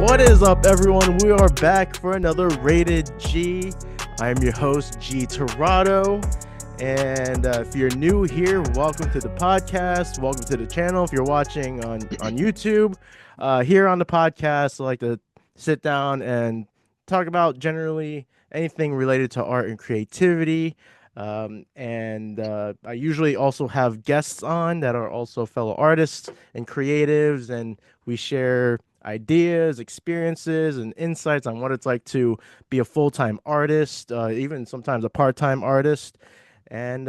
What is up, everyone? We are back for another Rated G. I am your host, G Terado. And if you're new here, welcome to the podcast. Welcome to the channel. If you're watching on YouTube, here on the podcast, I like to sit down and talk about generally anything related to art and creativity. I usually also have guests on that are also fellow artists and creatives, and we share ideas, experiences, and insights on what it's like to be a full-time artist, even sometimes a part-time artist. And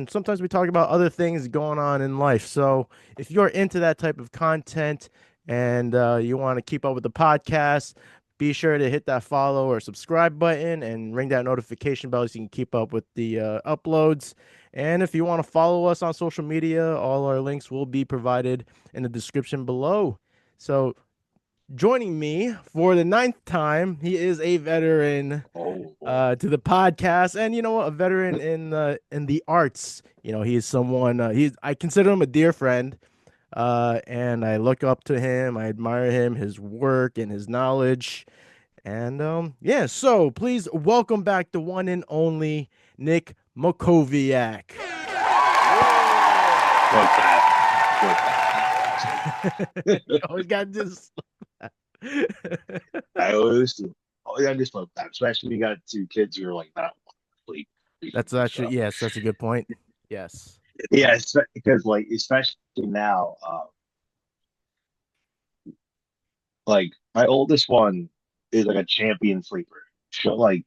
sometimes we talk about other things going on in life. So if you're into that type of content and you want to keep up with the podcast, be sure to hit that follow or subscribe button and ring that notification bell so you can keep up with the uploads. And if you want to follow us on social media, all our links will be provided in the description below. So joining me for the 9th time, he is a veteran to the podcast, and a veteran in the arts. He's someone. I consider him a dear friend, and I look up to him. I admire him, his work, and his knowledge. And so please welcome back the one and only Nick Mockoviak. You always got this. I always just love that, especially when you got two kids who are like not sleep. That's actually yes, that's a good point. Yes. Yeah, because like especially now, like my oldest one is like a champion sleeper. She'll like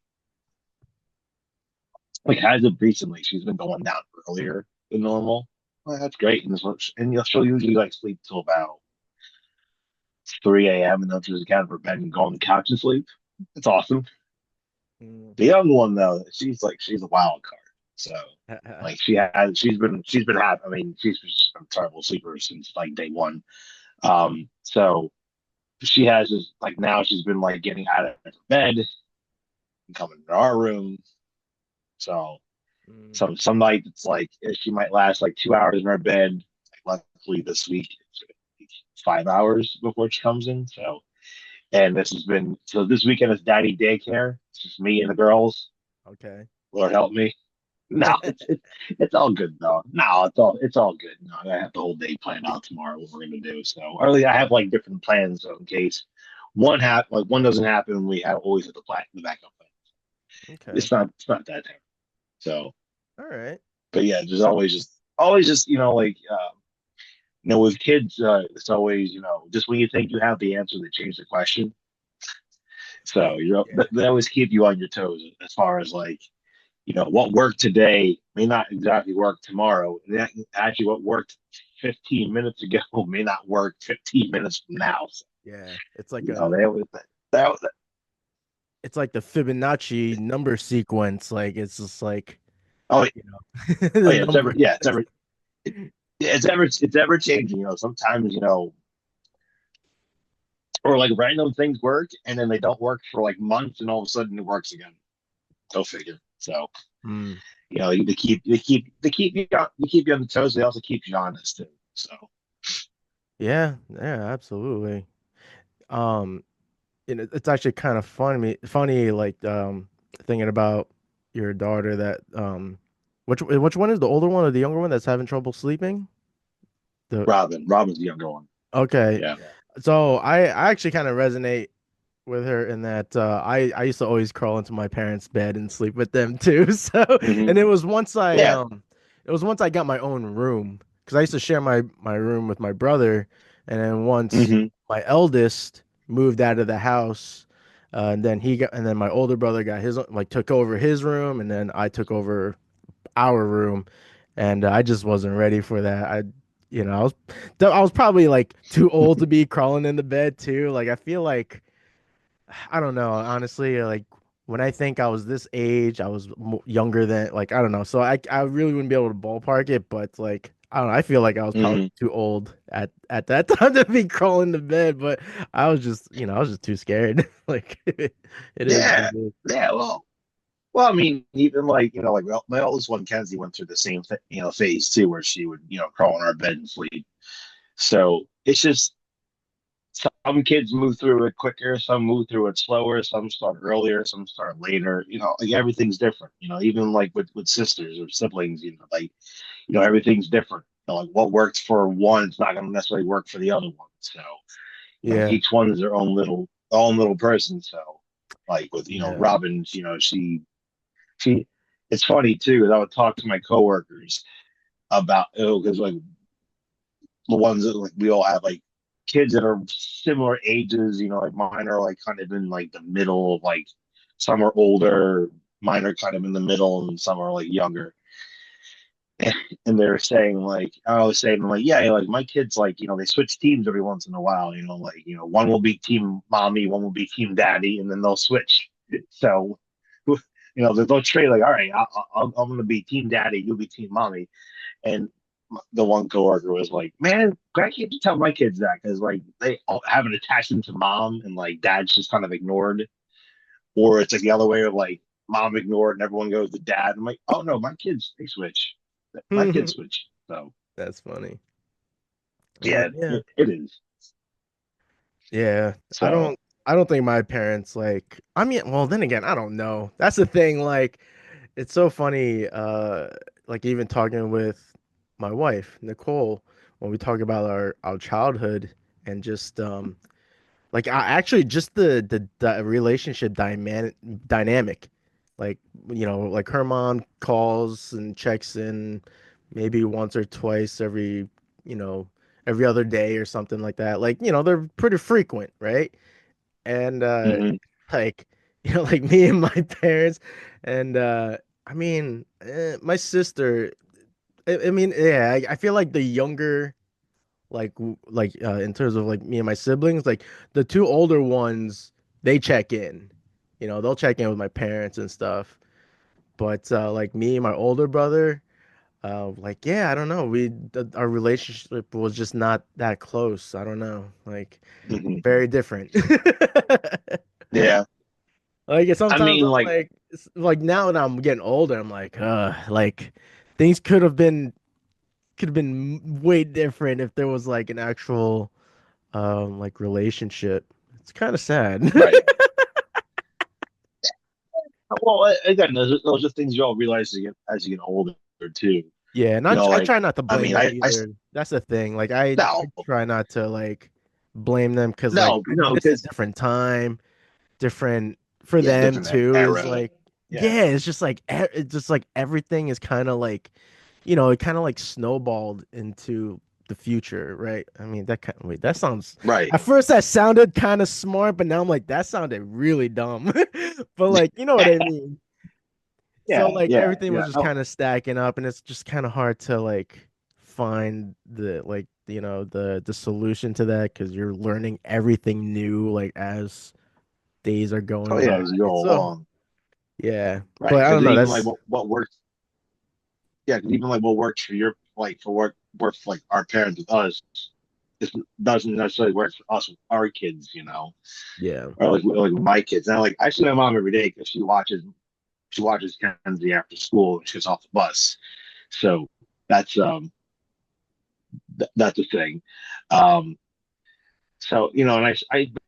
as of recently, she's been going down earlier than normal. Well, that's great, and she'll usually like sleep till about 3 a.m. and then she'll just get out of her bed and go on the couch and sleep. It's awesome. The young one though, she's a wild card. So like she's been having. I mean, she's a terrible sleeper since like day one. So she has just like now she's been like getting out of her bed and coming to our room. So some nights it's like she might last like 2 hours in her bed. Like luckily this week it's 5 hours before she comes in. So this weekend is daddy daycare. It's just me and the girls. Okay. Lord help me. No, it's all good though. No, it's all good. No, I have the whole day planned out tomorrow what we're gonna do. So, or at least I have like different plans so in case one doesn't happen. We always have the backup plan. Okay. It's not that terrible. So, all right. But yeah, there's always just with kids, it's always just when you think you have the answer, they change the question. So they always keep you on your toes as far as like. What worked today may not exactly work tomorrow. And actually, what worked 15 minutes ago may not work 15 minutes from now. So, yeah, it's like it's like the Fibonacci number sequence. Like it's just like it's ever changing. Sometimes or like random things work and then they don't work for like months, and all of a sudden it works again. Go figure. So, they keep you on the toes. They also keep you honest too. So, yeah, absolutely. It's actually kind of funny, like thinking about your daughter that which one is the older one or the younger one that's having trouble sleeping? Robin's the younger one. Okay, yeah. So I actually kind of resonate with her in that I used to always crawl into my parents' bed and sleep with them too. So and it was once I got my own room because I used to share my room with my brother, and then once my eldest moved out of the house, and then my older brother got took over his room, and then I took over our room, and I just wasn't ready for that. I was probably like too old to be crawling in the bed too. Like I feel like. I don't know, honestly, like when I think I was this age, I was younger than I don't know. So I really wouldn't be able to ballpark it, but like I don't know, I feel like I was probably too old at that time to be crawling to bed, but I was just too scared. Like it is. Yeah, well, I mean, even like my oldest one, Kenzie, went through the same phase too, where she would crawl in our bed and sleep. So it's just some kids move through it quicker, some move through it slower, some start earlier, some start later. Like everything's different. Even like with sisters or siblings, like everything's different. Like what works for one is not going to necessarily work for the other one. So Yeah. each one is their own little person. So like with Yeah. Robin, she it's funny too, because I would talk to my coworkers about because like the ones that like we all have like kids that are similar ages, like mine are like kind of in like the middle of like some are older, mine are kind of in the middle, and some are like younger. And they're saying like I was saying like yeah, like my kids like they switch teams every once in a while, like one will be team mommy, one will be team daddy, and then they'll switch. So they'll trade like all right, I'm gonna be team daddy, you'll be team mommy. And the one coworker was like, "Man, I can't tell my kids that because like they all have an attachment to mom and like dad's just kind of ignored, or it's like the other way of like mom ignored and everyone goes to dad." I'm like, "Oh no, my kids they switch, my kids switch." So That's funny. yeah, Yeah. it is. Yeah. So I don't think my parents like I mean, well then again, I don't know. That's the thing, like it's so funny, like even talking with my wife, Nicole, when we talk about our childhood and just like I actually just the relationship dynamic. Like, like her mom calls and checks in maybe once or twice you know, every other day or something like that. Like, they're pretty frequent, right? And mhm, like, like me and my parents and I mean, my sister, I mean, yeah, I feel like the younger in terms of like me and my siblings, like the two older ones, they check in. They'll check in with my parents and stuff. But like me and my older brother, like yeah, I don't know. Our relationship was just not that close. I don't know. Like mhm. very different. Yeah. Like I sometimes mean, I'm like, like like now that I'm getting older, I'm like things could have been way different if there was like an actual like relationship. It's kind of sad. right. Well, again, those are things you all realize as you get older too. Yeah, not I Like, try not to I blame mean, them I either. That's the thing. Like I no, try not to like blame them because like no, I mean no, it's a because different time, different for yeah, them different too. Is era. like Yeah. yeah, it's just like it's just like everything is kind of like it kind of like snowballed into the future, right? I mean that kind wait that sounds Right. at first that sounded kind of smart, but now I'm like that sounded really dumb. But like you know what I mean. So Yeah, like yeah, everything was yeah. just No, kind of stacking up and it's just kind of hard to like find the solution to that because you're learning everything new like as days are oh going yeah, by. as you go So along, yeah, right? but I Because don't know. even like That's what works, yeah, 'cause even like what works for your like for work for like our parents with us, it doesn't necessarily work for us with our kids, yeah. or like with my kids. Now, like I see my mom every day because she watches Kenzie after school and she gets off the bus. So that's that's a thing. Um, so and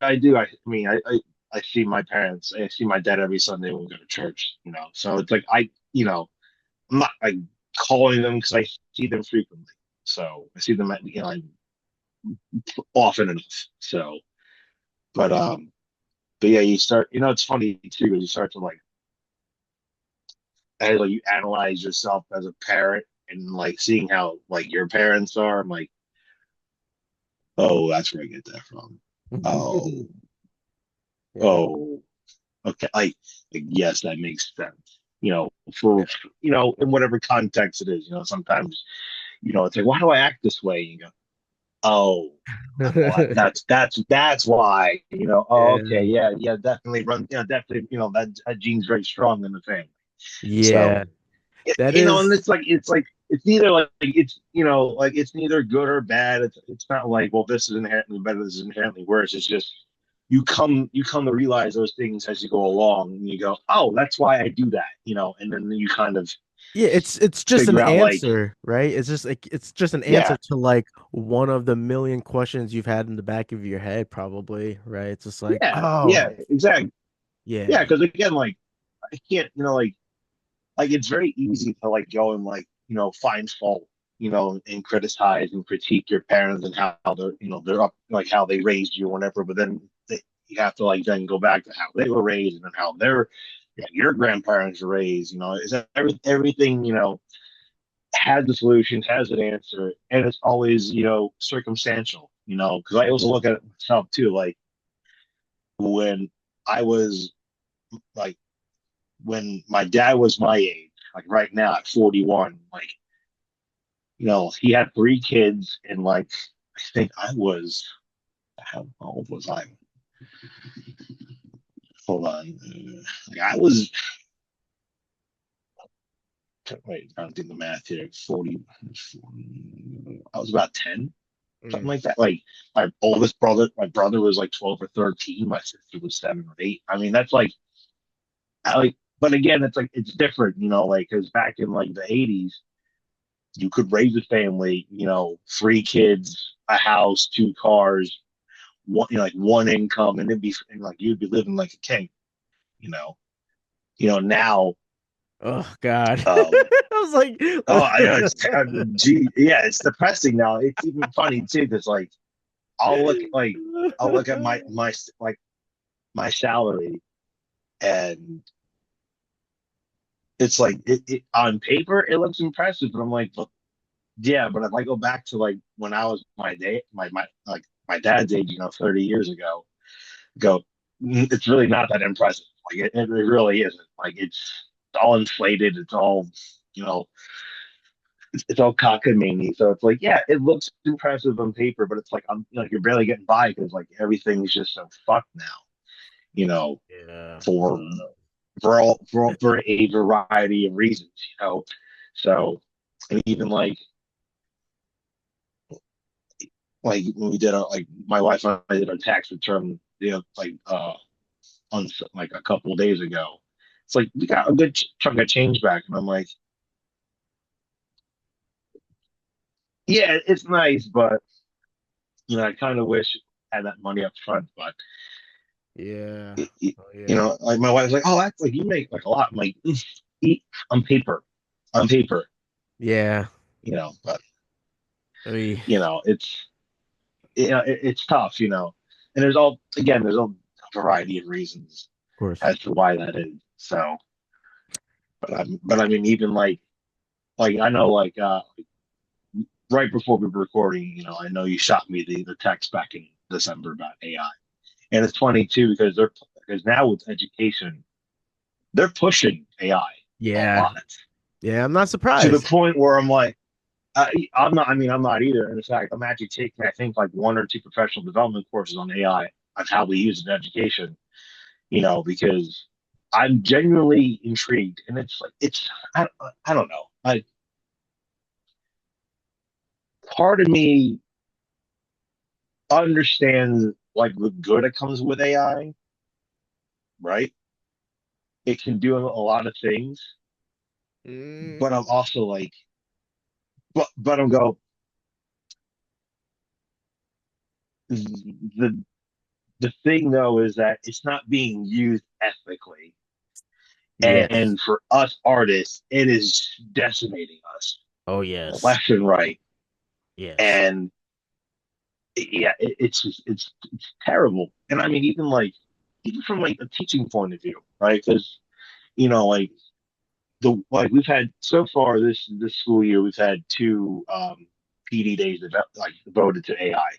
I do I mean I see my parents. I see my dad every Sunday when we go to church. So it's like I'm not like calling them because I see them frequently. So I see them often enough. So, but yeah, you start. It's funny too. You start to like as like you analyze yourself as a parent and like seeing how like your parents are. I'm like, oh, that's where I get that from. Oh, Yeah. oh, okay. Like yes, that makes sense. For Yeah. in whatever context it is. Sometimes it's like, why do I act this way? You go, oh, well, that's why. Oh, okay, Yeah. yeah, yeah, definitely run. Definitely. That gene's very strong in the family. So Yeah. That and is it's neither like it's neither good or bad. It's not like, well, this is inherently better, this is inherently worse. It's just you come to realize those things as you go along, and you go, oh, that's why I do that. And then you kind of Yeah, it's just an figure out like, answer, right? It's just an yeah, answer to like one of the million questions you've had in the back of your head, probably, right? It's just like, yeah, oh, yeah, exactly. Yeah, yeah. because again, like I can't, like it's very easy to like go and like, find fault, and criticize and critique your parents and how they're, they're up, like how they raised you or whatever. But then you have to like then go back to how they were raised and how their, your grandparents were raised. Is that everything, has a solution, has an answer, and it's always, circumstantial. Because I also look at it myself too, like when I was like when my dad was my age, like right now at 41, like, he had three kids, and like, I think I was, how old was I? Hold on. Like I was, wait, I'm doing the math here. 40, I was about 10, something Mm. like that. Like my brother was like 12 or 13. My sister was 7 or 8. I mean, that's like, but again, it's like, it's different, like, because back in like the 80s, you could raise a family, three kids, a house, two cars, one, like one income, and and like you'd be living like a king, you know. Now, Oh God. um, I was like, oh, I know gee, yeah, it's depressing now. It's even funny too, because like I'll look at like my salary, and it's like on paper it looks impressive, but I'm like, look, yeah, but if I go back to like when I was my day, my like my dad's age, 30 years ago, go, it's really not that impressive. Like it really isn't. Like it's all inflated. It's all, you know, it's all cockamamie. So it's like, yeah, it looks impressive on paper, but it's like, you're barely getting by because like everything's just so fucked now. You know, yeah. for for a variety of reasons. So, and even like when we did our, like my wife and I did our tax return, like on like a couple of days ago. It's like we got a good chunk of change back, and I'm like, yeah, it's nice, but I kind of wish I had that money up front. But Yeah. Oh yeah. like my wife's like, oh, that's like you make like a lot. I'm like, eat on paper, on paper, Yeah. but Oy. it's it's tough, and there's a variety of reasons Of course. as to why that is. So, but I mean, even like I know right before we were recording, I know you shot me the text back in December about AI, and it's funny too because now with education, they're pushing AI a Yeah. lot Yeah, I'm not to the surprised. point where I'm like, I'm not. I mean, I'm not either. In fact, I'm actually taking, I think, like one or two professional development courses on AI on how we use it in education. Because I'm genuinely intrigued, and it's like I don't know. Part of me understands like the good that comes with AI, right? It can do a lot of things, Mm, but I'm also like, but I'm go the the thing though is that it's not being used ethically, yes. and for us artists, it is decimating us Oh yes. left and right, Yes. and yeah, it's terrible. And I mean, even from like a teaching point of view, right? Because like like we've had so far this school year, we've had two PD days like devoted to AI,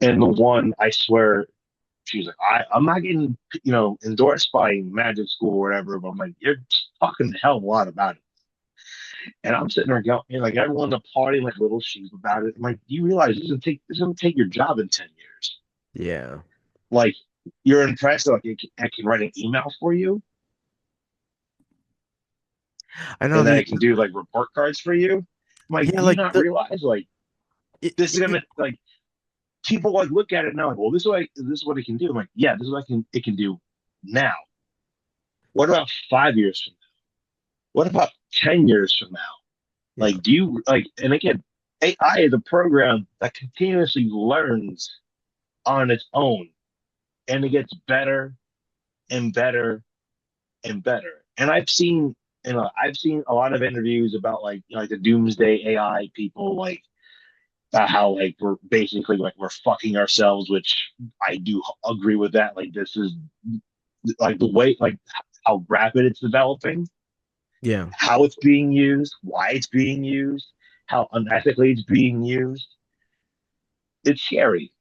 and the one I swear she's like, I'm not getting endorsed by Magic School or whatever, but I'm like, you're talking a hell of a lot about it, and I'm sitting there going, like everyone's applauding like little sheep about it. I'm like, do you realize this is gonna take your job in 10 years? Yeah. Like you're impressed, like I can write an email for you, I know and then the I can do like report cards for you. I'm like, yeah, do you like not the realize like it, this is it, gonna like people like look at it now like, well, this is what it can do. I'm like, yeah, this is what it can do now. What about 5 years from now? What about 10 years from now? Yeah. Like, do you like, and again, AI is a program that continuously learns on its own and it gets better and better and better. And I've seen a lot of interviews about like, like the doomsday AI people, like how like we're basically like we're fucking ourselves, which I do agree with that. Like this is like the way like how rapid it's developing, Yeah. how it's being used, why it's being used, how unethically it's being used. It's scary.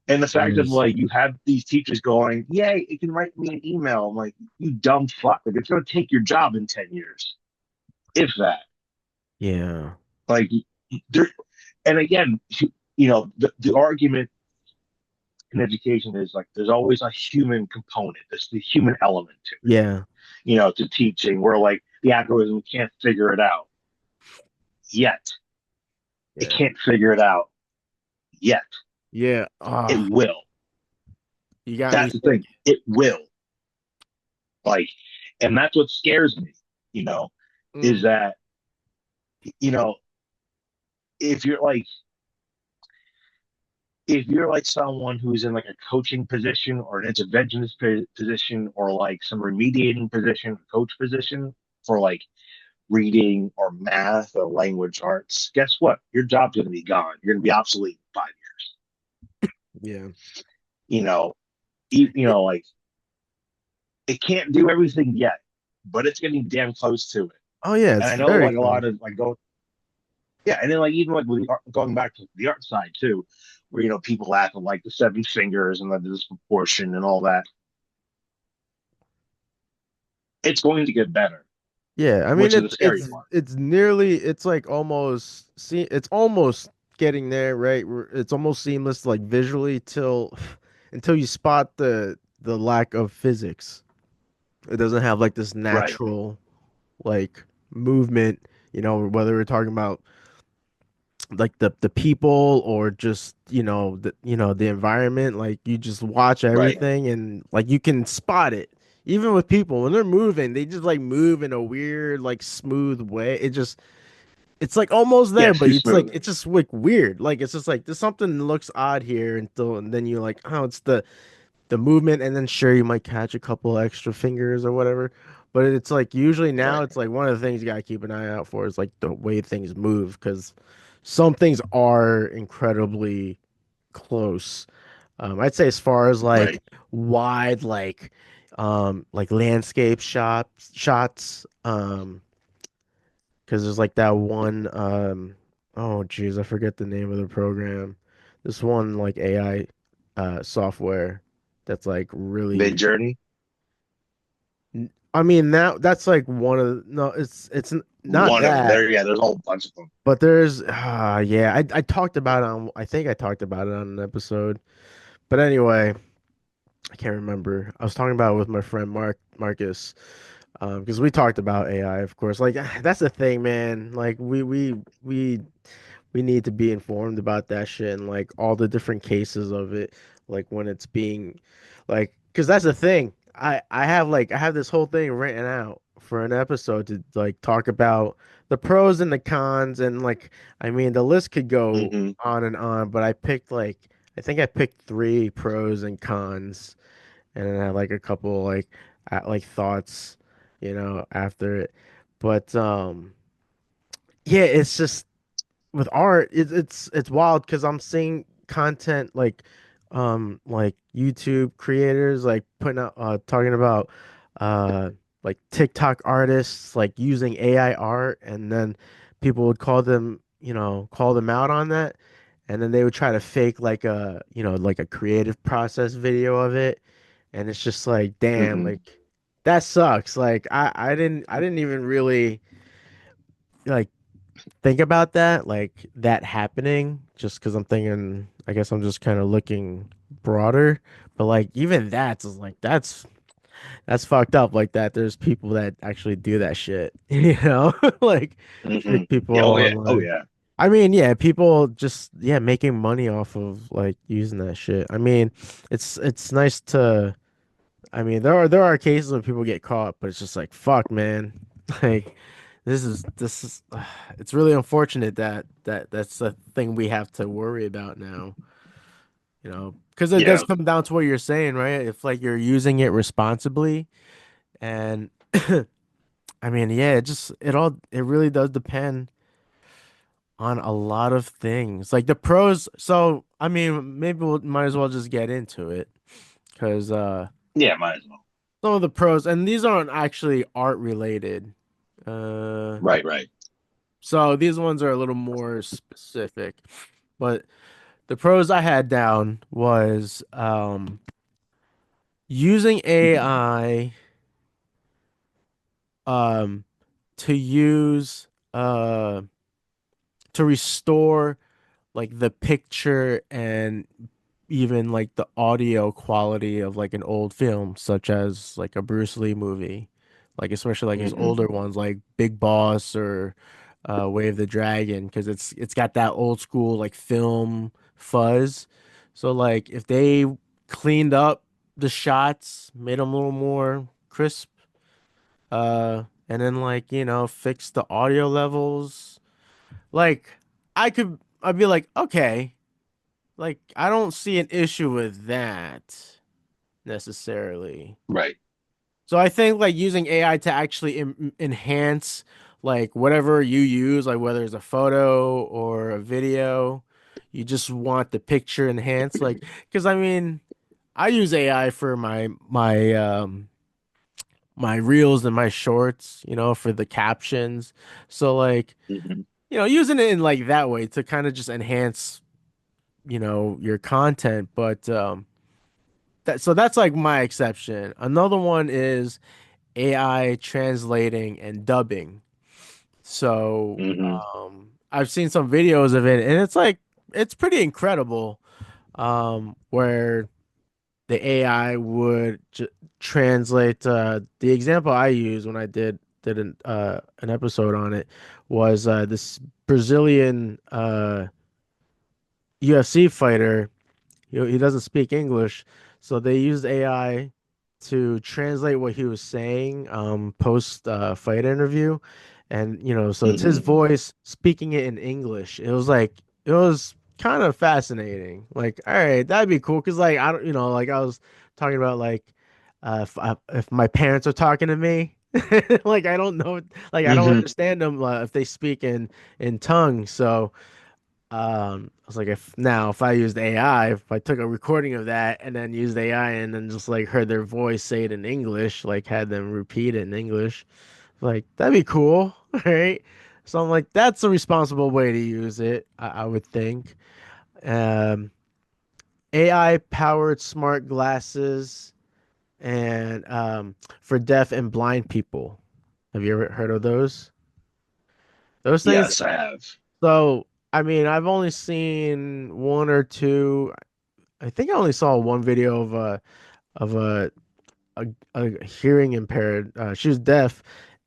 And the It fact of is. like you have these teachers going, "Yay, it can write me an email." I'm like, you dumb fuck. Like it's gonna take your job in 10 years, if that. Yeah. Like there and again, the argument in education is like there's always a human component. There's the human element to it, Yeah. to teaching where like the algorithm can't figure it out yet. It Yeah. can't figure it out yet. Yeah. It will. You got me That's the thing. thinking. It will. Like, and that's what scares me, you know, is Mm. that, you know, if you're like, if you're like someone who's in like a coaching position or an interventionist position or like some remediating position, coach position for like reading or math or language arts, guess what? Your job's going to be gone. You're going to be obsolete in 5 years. Yeah. You know, It, like it can't do everything yet, but it's getting damn close to it. oh yeah, And it's I know very like a close. lot of like go, yeah, and then like even like with the art, going back to the art side too, where people laugh at like the seven fingers and the disproportion and all that. It's going to get better, Yeah, I mean which is the scary part. it's nearly it's like almost see it's almost getting there, right? It's almost seamless like visually till until you spot the lack of physics. It doesn't have like this Right, natural like movement, whether we're talking about like the people or just the environment, like you just watch right. everything and like you can spot it even with people when they're moving, they just like move in a weird like smooth way. It's like almost Yeah, there, it's but too it's like smooth. it's just like weird, like it's just like there's something that looks odd here until and then you're like, oh, it's the movement, and then sure you might catch a couple extra fingers or whatever. But it's like usually now Right, it's like one of the things you gotta keep an eye out for is like the way things move because some things are incredibly close. I'd say as far as like right. wide like landscape shots because there's like that one oh geez, I forget the name of the program. This one like AI software that's like Mid really journey, I mean that's like one of no not one of them. that, There, yeah. There's a whole bunch of them. but there's yeah, I talked about it on I think I talked about it on an episode. But anyway, I can't remember. I was talking about it with my friend Marcus, because we talked about AI, of course. Like that's the thing, man. Like we need to be informed about that shit and like all the different cases of it, like when it's being, like, because that's the thing. I have this whole thing written out for an episode to like talk about the pros and the cons and like I mean the list could go Hmm. on and on, but I think I picked three pros and cons and then I had like a couple like thoughts, after it. But yeah, it's just with art, it's wild because I'm seeing content like YouTube creators like putting out talking about uh like TikTok artists like using AI art and then people would call them out on that and then they would try to fake like a creative process video of it and it's just like damn, Hmm. like that sucks. Like I didn't even really like think about that, like that happening, just because I'm thinking, I guess I'm just kind of looking broader. But like even that's like that's fucked up. Like that, there's people that actually do that shit, like Hmm. fake people Yeah. Oh yeah. Oh online. yeah. I mean, yeah, people just making money off of like using that shit. I mean, it's nice to. I mean, there are cases where people get caught, but it's just like fuck, man, like. this is it's really unfortunate that that's the thing we have to worry about now, because it does Yeah, come down to what you're saying, right? If like you're using it responsibly and I mean, yeah, it really does depend on a lot of things. Like the pros, so I mean, maybe we might as well just get into it because yeah, might as well. some of the pros, and these aren't actually art related. Uh, Right, right. so these ones are a little more specific. But the pros I had down was using AI um to use to restore like the picture and even like the audio quality of like an old film, such as like a Bruce Lee movie, like especially like his Hmm. older ones, like Big Boss or Way of the Dragon, because it's got that old school like film fuzz. So like if they cleaned up the shots, made them a little more crisp, and then like fixed the audio levels, like I'd be like, okay. Like, I don't see an issue with that necessarily. Right. So I think like using AI to actually enhance like whatever you use, like whether it's a photo or a video, you just want the picture enhanced. Like, because I mean, I use AI for my reels and my shorts, for the captions. So like, Hmm. using it in like that way to kind of just enhance, your content, but so that's like my exception. Another one is AI translating and dubbing. So Hmm. I've seen some videos of it, and it's pretty incredible. Where the AI would translate. The example I used when I did an episode on it was this Brazilian UFC fighter. He doesn't speak English, so they used AI to translate what he was saying post fight interview, and so it's his Hmm. voice speaking it in English. It was kind of fascinating. Like, all right, that'd be cool because like I don't, like I was talking about like if my parents are talking to me. Like I don't know, like I don't Hmm. understand them if they speak in tongue. So I was like, if I used AI, if I took a recording of that and then used AI and then just like heard their voice say it in English, like had them repeat it in English, like that'd be cool, right? So I'm like, that's a responsible way to use it, I would think. Um, AI powered smart glasses and for deaf and blind people. Have you ever heard of those? Those things. Yes, I have. So, I mean, I've only seen one or two. I think I only saw one video of a hearing impaired. She was deaf,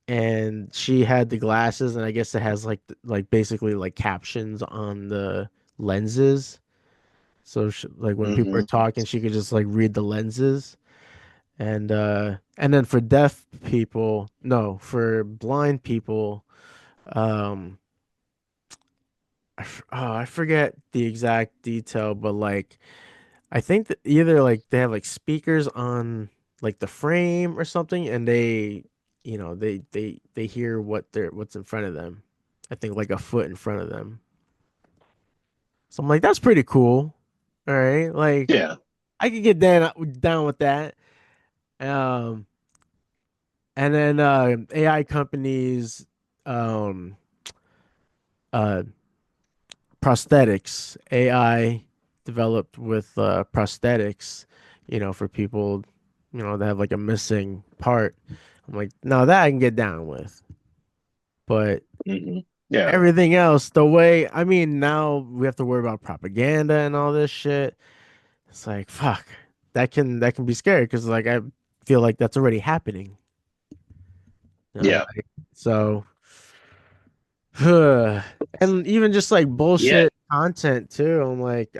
and she had the glasses, and I guess it has like basically like captions on the lenses. So like when people are Hmm. talking, she could just like read the lenses. And then for deaf people, no, for blind people, um, I forget the exact detail, but like. I think that either like they have like speakers on like the frame or something, and they hear what's in front of them. I think like a foot in front of them. So I'm like, that's pretty cool. All right, like Yeah. I could get down with that. Um, and then AI companies, um, uh, prosthetics, AI developed with prosthetics, for people, that have like a missing part. I'm like, no, that I can get down with. But Hmm. Yeah. everything else, the way, I mean, now we have to worry about propaganda and all this shit. It's like, fuck, that can be scary because like I feel like that's already happening. Yeah. Like, so, and even just like Yeah. bullshit content too. I'm like,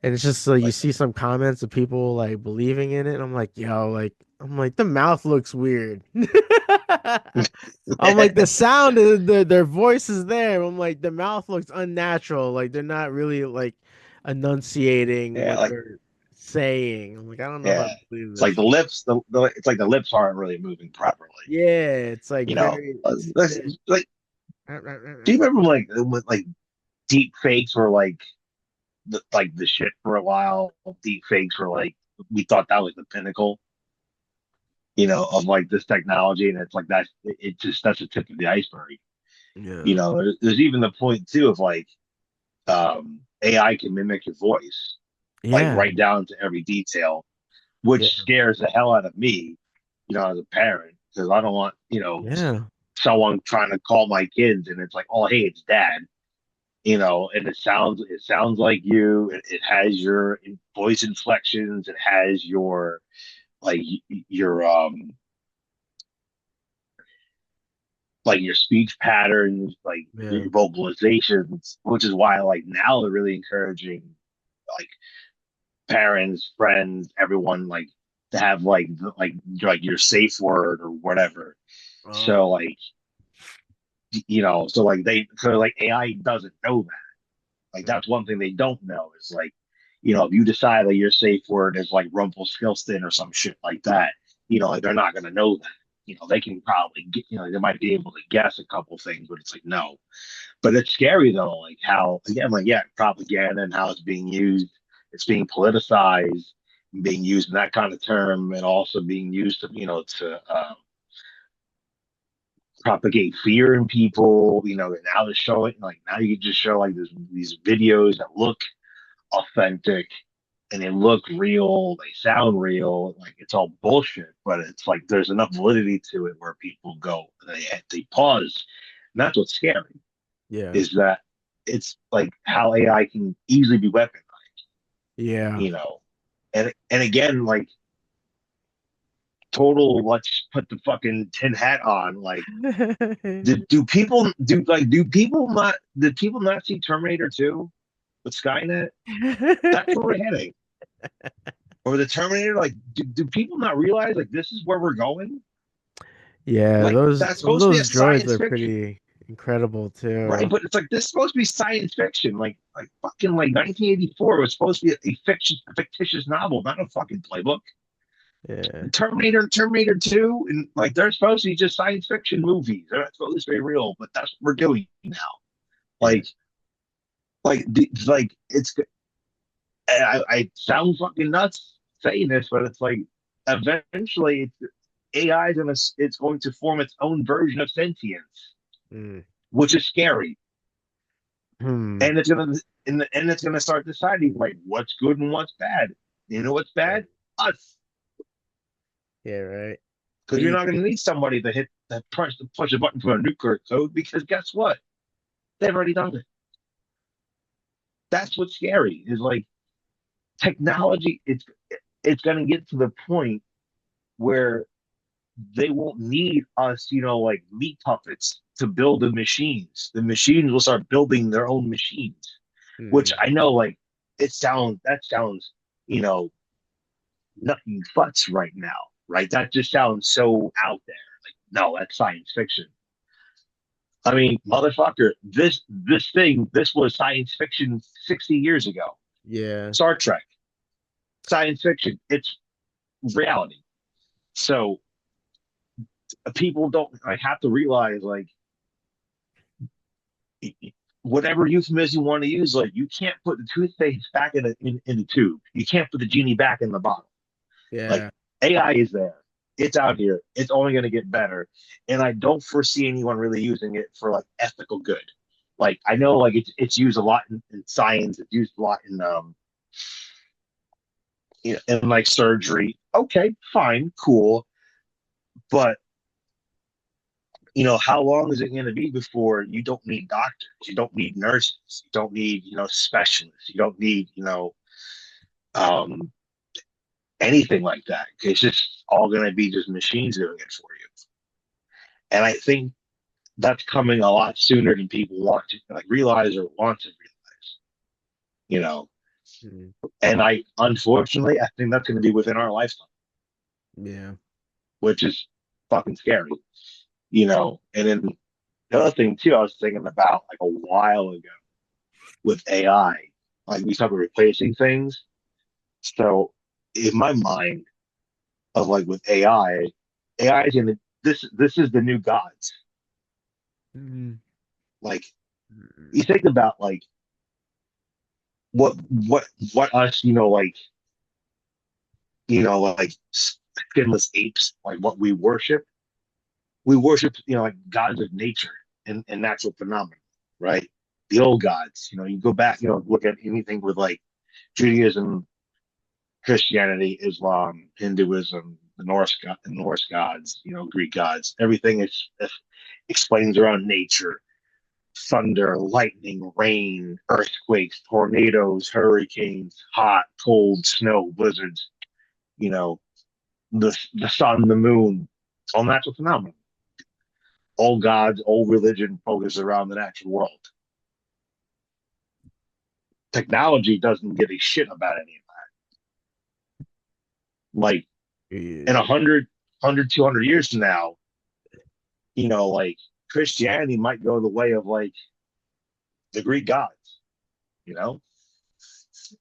And it's just like you Like, see some comments of people like believing in it. And I'm like, yo, like I'm like the mouth looks weird. I'm like the sound of their voice is there. I'm like the mouth looks unnatural. Like they're not really like enunciating yeah, what like they're saying. I'm like, I don't know if I yeah, believe it's like this. the lips. It's like the lips aren't really moving properly. Yeah, it's like You know, very stiff. like, do you remember when like deep fakes were like the shit for a while? Deep fakes were like we thought that was the pinnacle, of like this technology, and it's like that's the tip of the iceberg. Yeah. There's even the point too of like AI can mimic your voice, like Yeah. right down to every detail, which Yeah. scares the hell out of me, as a parent, because I don't want, Yeah. someone trying to call my kids and it's like, oh, hey, it's dad, and it sounds like you. It has your voice inflections. It has your like your speech patterns, like Yeah. your vocalizations, which is why like now they're really encouraging like parents, friends, everyone like to have like your safe word or whatever. Oh, So like so like AI doesn't know that. Like mm, that's one thing they don't know is like, if you decide that your safe word is like Rumpelstiltskin or some shit like that, like they're not gonna know that. They can probably get, they might be able to guess a couple things, but it's like no. But it's scary though, like how again, like yeah, propaganda and how it's being used. It's being politicized, being used in that kind of term, and also being used to propagate fear in people. And now they're showing like now you can just show like these videos that look authentic and they look real, they sound real, like it's all bullshit, but it's like there's enough validity to it where people go, they pause. And that's what's scary, yeah. is that it's like how AI can easily be weaponized, Yeah. you know. And again, like total let's put the fucking tin hat on. Like, did people not see Terminator 2 with Skynet? That's where we're heading. Or the Terminator, like, do people not realize like this is where we're going? Yeah, Like those that's some of supposed to be a those droids science are fiction, pretty incredible right? too. But it's like this is supposed to be science fiction. Like fucking like 1984 was supposed to be a fictitious novel, not a fucking playbook. Yeah. Terminator, Terminator 2, and like they're supposed to be just science fiction movies. They're not supposed to be real, but that's what we're doing now. Yeah. Like, like it's. I sound fucking nuts saying this, but it's like eventually AI is gonna it's going to form its own version of sentience, Mm. which is scary, Hmm. and it's gonna start deciding like what's good and what's bad. You know what's Yeah. bad? Us, Yeah, right. because you're You not gonna need somebody to hit that push a button for a nuclear code because guess what? They've already done it. That's what's scary. Is like technology. It's gonna get to the point where they won't need us, like meat puppets to build the machines. The machines will start building their own machines, which mm. I know, like, that sounds, you know, nothing but right now, right? That just sounds so out there. Like, no, that's science fiction. I mean, motherfucker, this was science fiction 60 years ago. Yeah. Star Trek, science fiction. It's reality. So people don't like have to realize like whatever euphemism you want to use, like you can't put the toothpaste back in the tube. You can't put the genie back in the bottle. Like Yeah. AI is there. It's out here. It's only going to get better. And I don't foresee anyone really using it for like ethical good. Like I know like it's used a lot in science. It's used a lot in in like surgery. Okay, fine, cool. But how long is it going to be before you don't need doctors? You don't need nurses. You don't need, specialists. You don't need, um, anything like that. It's just all going to be just machines doing it for you. And I think that's coming a lot sooner than people want to like realize or want to realize, you know. Mm. And unfortunately, I think that's going to be within our lifetime, Yeah. which is fucking scary, you know. And then the other thing too, I was thinking about like a while ago with AI, like we started replacing things. So in my mind of like with AI is gonna this is the new gods. Mm. Like you Mm. think about like what what what us, like skinless apes, like what we worship. We worship, like gods of nature and natural phenomena, right? The old gods, you go back, look at anything with like Judaism, Christianity, Islam, Hinduism, the Norse gods, Greek gods. Everything is explains around nature, thunder, lightning, rain, earthquakes, tornadoes, hurricanes, hot, cold, snow, blizzards. You know, the sun, the moon, it's all natural phenomena. All gods, all religion focus around the natural world. Technology doesn't give a shit about any of that. Like in Yeah. 100, 200 years from now, like Christianity might go the way of like the Greek gods, you know?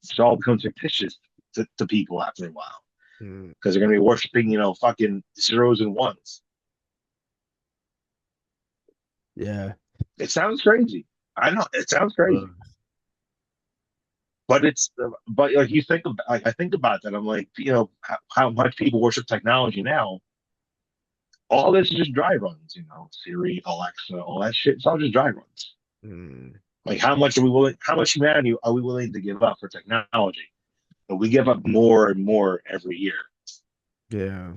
It all becomes fictitious to people after a while Mm. because they're going to be worshiping, fucking zeros and ones. Yeah. It sounds crazy. I know it sounds crazy, but but like you think about, like I think about that. I'm like, how much people worship technology now. All this is just dry runs, Siri, Alexa, all that shit. It's all just dry runs. Mm. Like how much humanity are we willing to give up for technology? But we give up more and more every year. Yeah.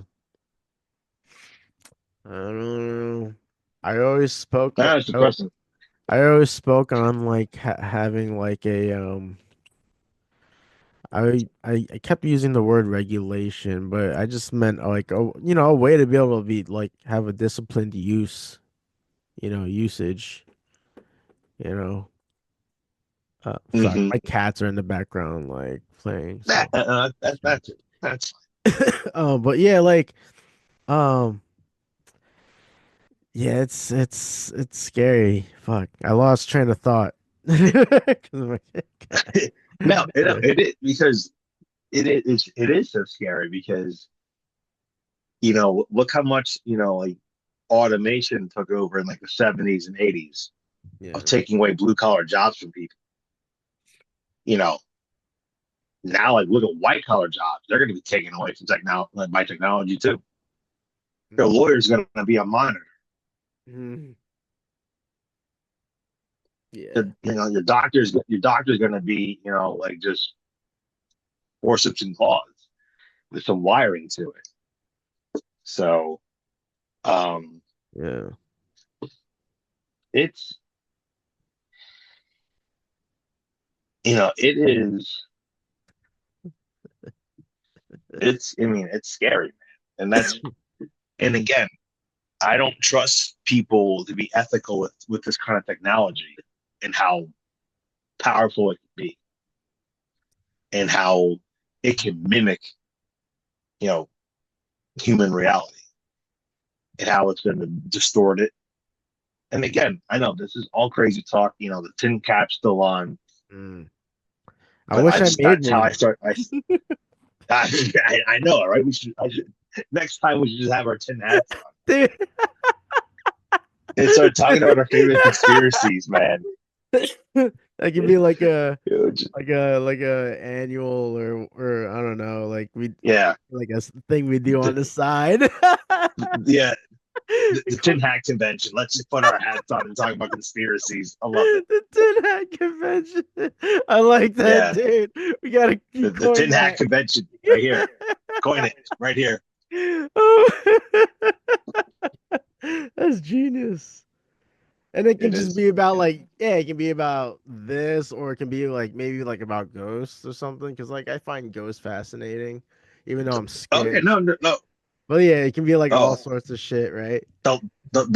I don't know. I always spoke. That's depressing. I always spoke on like having like a I kept using the word regulation, but I just meant like a way to be able to be like have a disciplined usage, you know. Sorry, Mm-hmm. my cats are in the background like playing, That, so that's it. That's but yeah, like um yeah, it's scary. Fuck. I lost train of thought. 'Cause of my cat. no, Yeah. it is because it is so scary because look how much like automation took over in like the 70s and 80s of Yeah. taking away blue collar jobs from people. You know, now like look at white collar jobs; they're going to be taken away from by technology too. Your Mm. lawyer's going to be a monitor. Mhm. The, Yeah. your doctor's going to be like just forceps and claws with some wiring to it. So um, Yeah. it's it is it's I mean it's scary, man. And and again, I don't trust people to be ethical with this kind of technology and how powerful it can be and how it can mimic, you know, human reality and how it's going to distort it. And again, I know this is all crazy talk. The tin cap's still on, Mm. I but wish I made that's how I one. start. I know, right? I should next time we should just have our tin hats on Dude. and start talking about our favorite conspiracies, man. That could be like a Just, annual or I don't know, like we yeah, like thing we do on the, the side. yeah, the tin hat convention. Let's just put our hats on and talk about conspiracies. I love it. The Tin Hat Convention. I like that, Yeah, dude. We gotta the coin tin hat that. convention right here. Coin it right here. Oh. That's genius. And it can It just is. be about It is. like, yeah, it can be about this, or it can be like maybe like about ghosts or something. Because like I find ghosts fascinating, even though I'm Oh yeah, scared. no. But yeah, it can be like all Oh, sorts of shit, right? the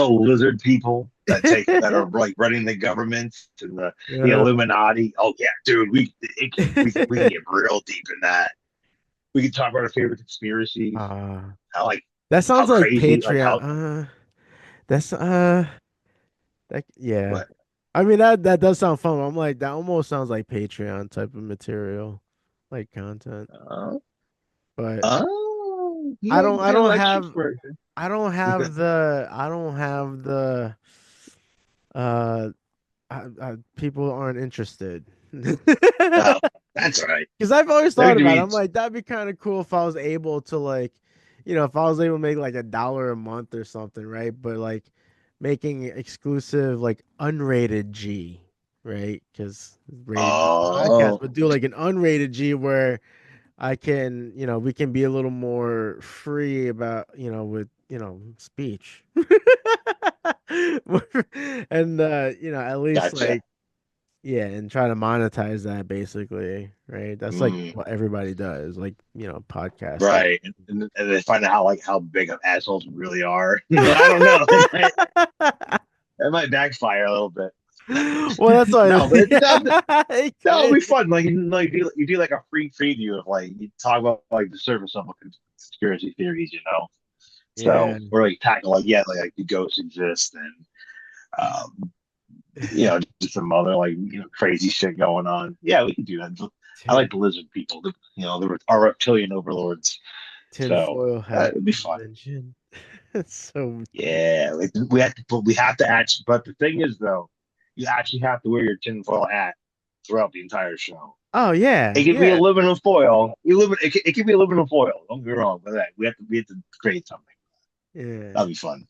lizard people. that are like running the governments and the Yeah. Illuminati. Oh yeah, dude, we can get real deep in that. We can talk about our favorite conspiracies. Uh, How like that how sounds like crazy, like Patreon. how That's that yeah. what I mean that does sound fun. I'm like that almost sounds like Patreon type of material, like content. uh, But you like I don't intellectual have version. I don't have the uh people aren't interested. Oh, that's all right. Because I've always There thought could about it. be I'm like, that'd be kind of cool if I was able to like, if I was able to make like $1 a month or something, right? But like making exclusive like unrated G, right? Because rated podcast, oh but do like an unrated G where I can, we can be a little more free about, with, speech. And at least gotcha. like yeah, and try to monetize that basically, right? That's like Mm, what everybody does, like, podcasting. right, and they find out how big of assholes really are. I don't know. It might backfire a little bit. Well, that's why No, but it that'll could. be fun. Like you do like a free preview of like you talk about like the surface level conspiracy theories, you know. Yeah. So or like tackle like yeah, like the ghosts exist and um just some other like crazy shit going on. Yeah, we can do that. I Tin, like the lizard people, our reptilian overlords. So tinfoil hat it'd be fun. convention. It's so. Yeah, like, we have to actually. But the thing is, though, you actually have to wear your tinfoil hat throughout the entire show. Oh yeah, It could be yeah, aluminum foil. It could be aluminum foil. Don't get me wrong, but that we have to create something. yeah. That'd be fun.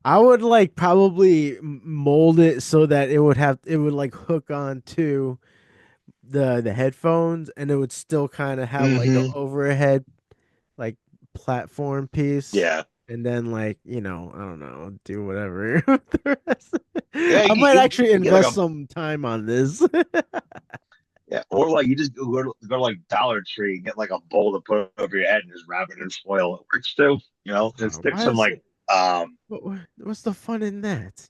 I would like probably mold it so that it would like hook on to the headphones, and it would still kind of have like the Hmm. overhead like platform piece, Yeah. and then like I don't know, do whatever with the rest. Yeah. I might actually You get like invest a some time on this. yeah, or like you just go to like Dollar Tree and get like a bowl to put over your head and just wrap it in foil. It works too. And stick Why some is like it? What's the fun in that?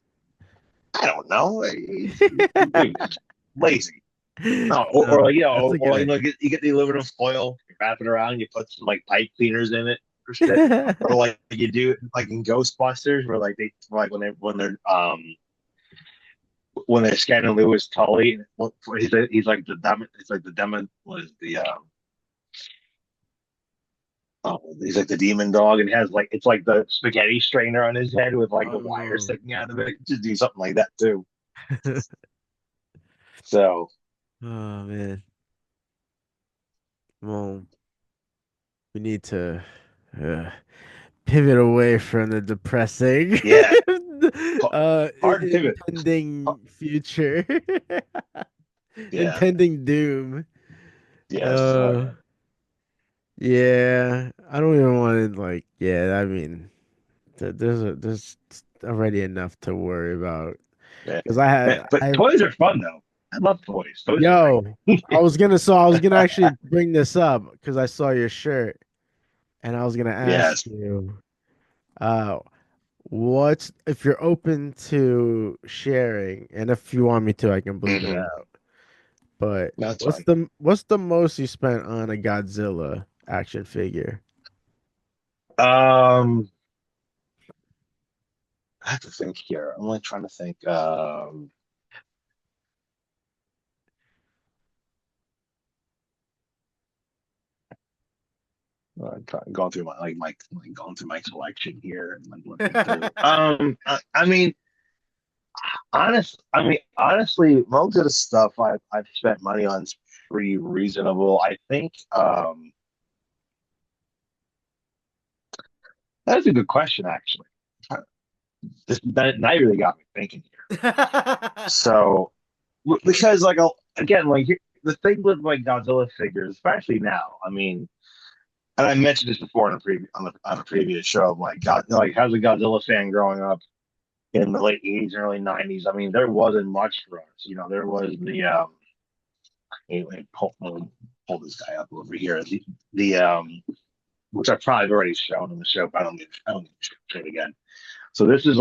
I don't know, maybe lazy. No, No, or like that's a or good like idea. you get the aluminum foil, you wrap it around, you put some like pipe cleaners in it or shit, or like you do like in Ghostbusters where like they like when they're scanning Lewis Tully, he's like the demon, it's like the demon was the he's like the demon dog and has like it's like the spaghetti strainer on his head with like the wire Oh. sticking out of it. Just do something like that too. So Oh man. Well, we need to uh, pivot away from the depressing yeah, hard to pivot. impending future. Yeah, Impending doom. yes. Uh, yeah, I don't even want to like. Yeah, I mean, there's already enough to worry about Yeah. because Man, but I toys are fun though. I love toys. Toys are great. yo, I was gonna actually bring this up because I saw your shirt and I was gonna ask Yes. you, uh, what if you're open to sharing, and if you want me to, I can bleep it Hmm. out. But That's fine. what's the most you spent on a Godzilla action figure? Um, I have to think here. I'm like trying to think. Going through my going through my collection here and like looking through. I mean, honestly, most of the stuff I've spent money on is pretty reasonable. I think. That's a good question, actually. Now you really got me thinking here. So, because again, the thing with like Godzilla figures, especially now, I mean, and I mentioned this before on a previous on a previous show, like God, like as a Godzilla fan growing up in the late '80s and early '90s, I mean, there wasn't much for us. There was anyway, pull this guy up over here. The which I've probably already shown on the show, but I don't need to show it again. So this is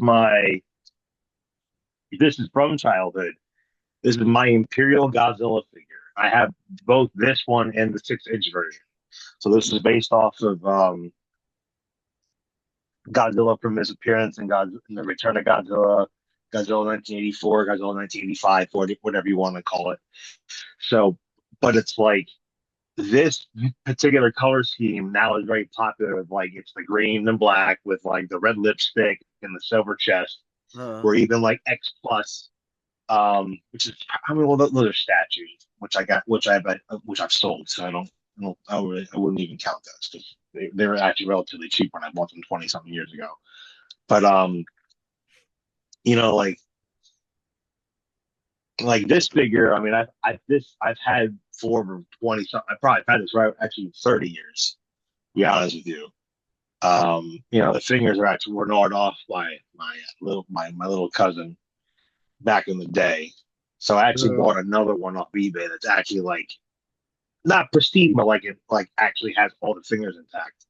my this is from childhood. This is my Imperial Godzilla figure. I have both this one and the 6-inch version. So this is based off of Godzilla from his appearance in the Return of Godzilla, Godzilla 1984, Godzilla 1985, whatever you want to call it. So, but it's like this particular color scheme now is very popular. Like it's the green and black with like the red lipstick and the silver chest, Uh, or even like X plus, which is I mean, well, those are statues, which I got, which I've sold, so I wouldn't even count those because they were actually relatively cheap when I bought them 20 something years ago. But you know, like this figure, I mean, I've had for 20 something. I probably had this right actually 30 years. To be honest with you. You know, the fingers are actually were gnawed off by my little cousin back in the day. So I actually uh, bought another one off eBay that's actually like not pristine, but like it like actually has all the fingers intact.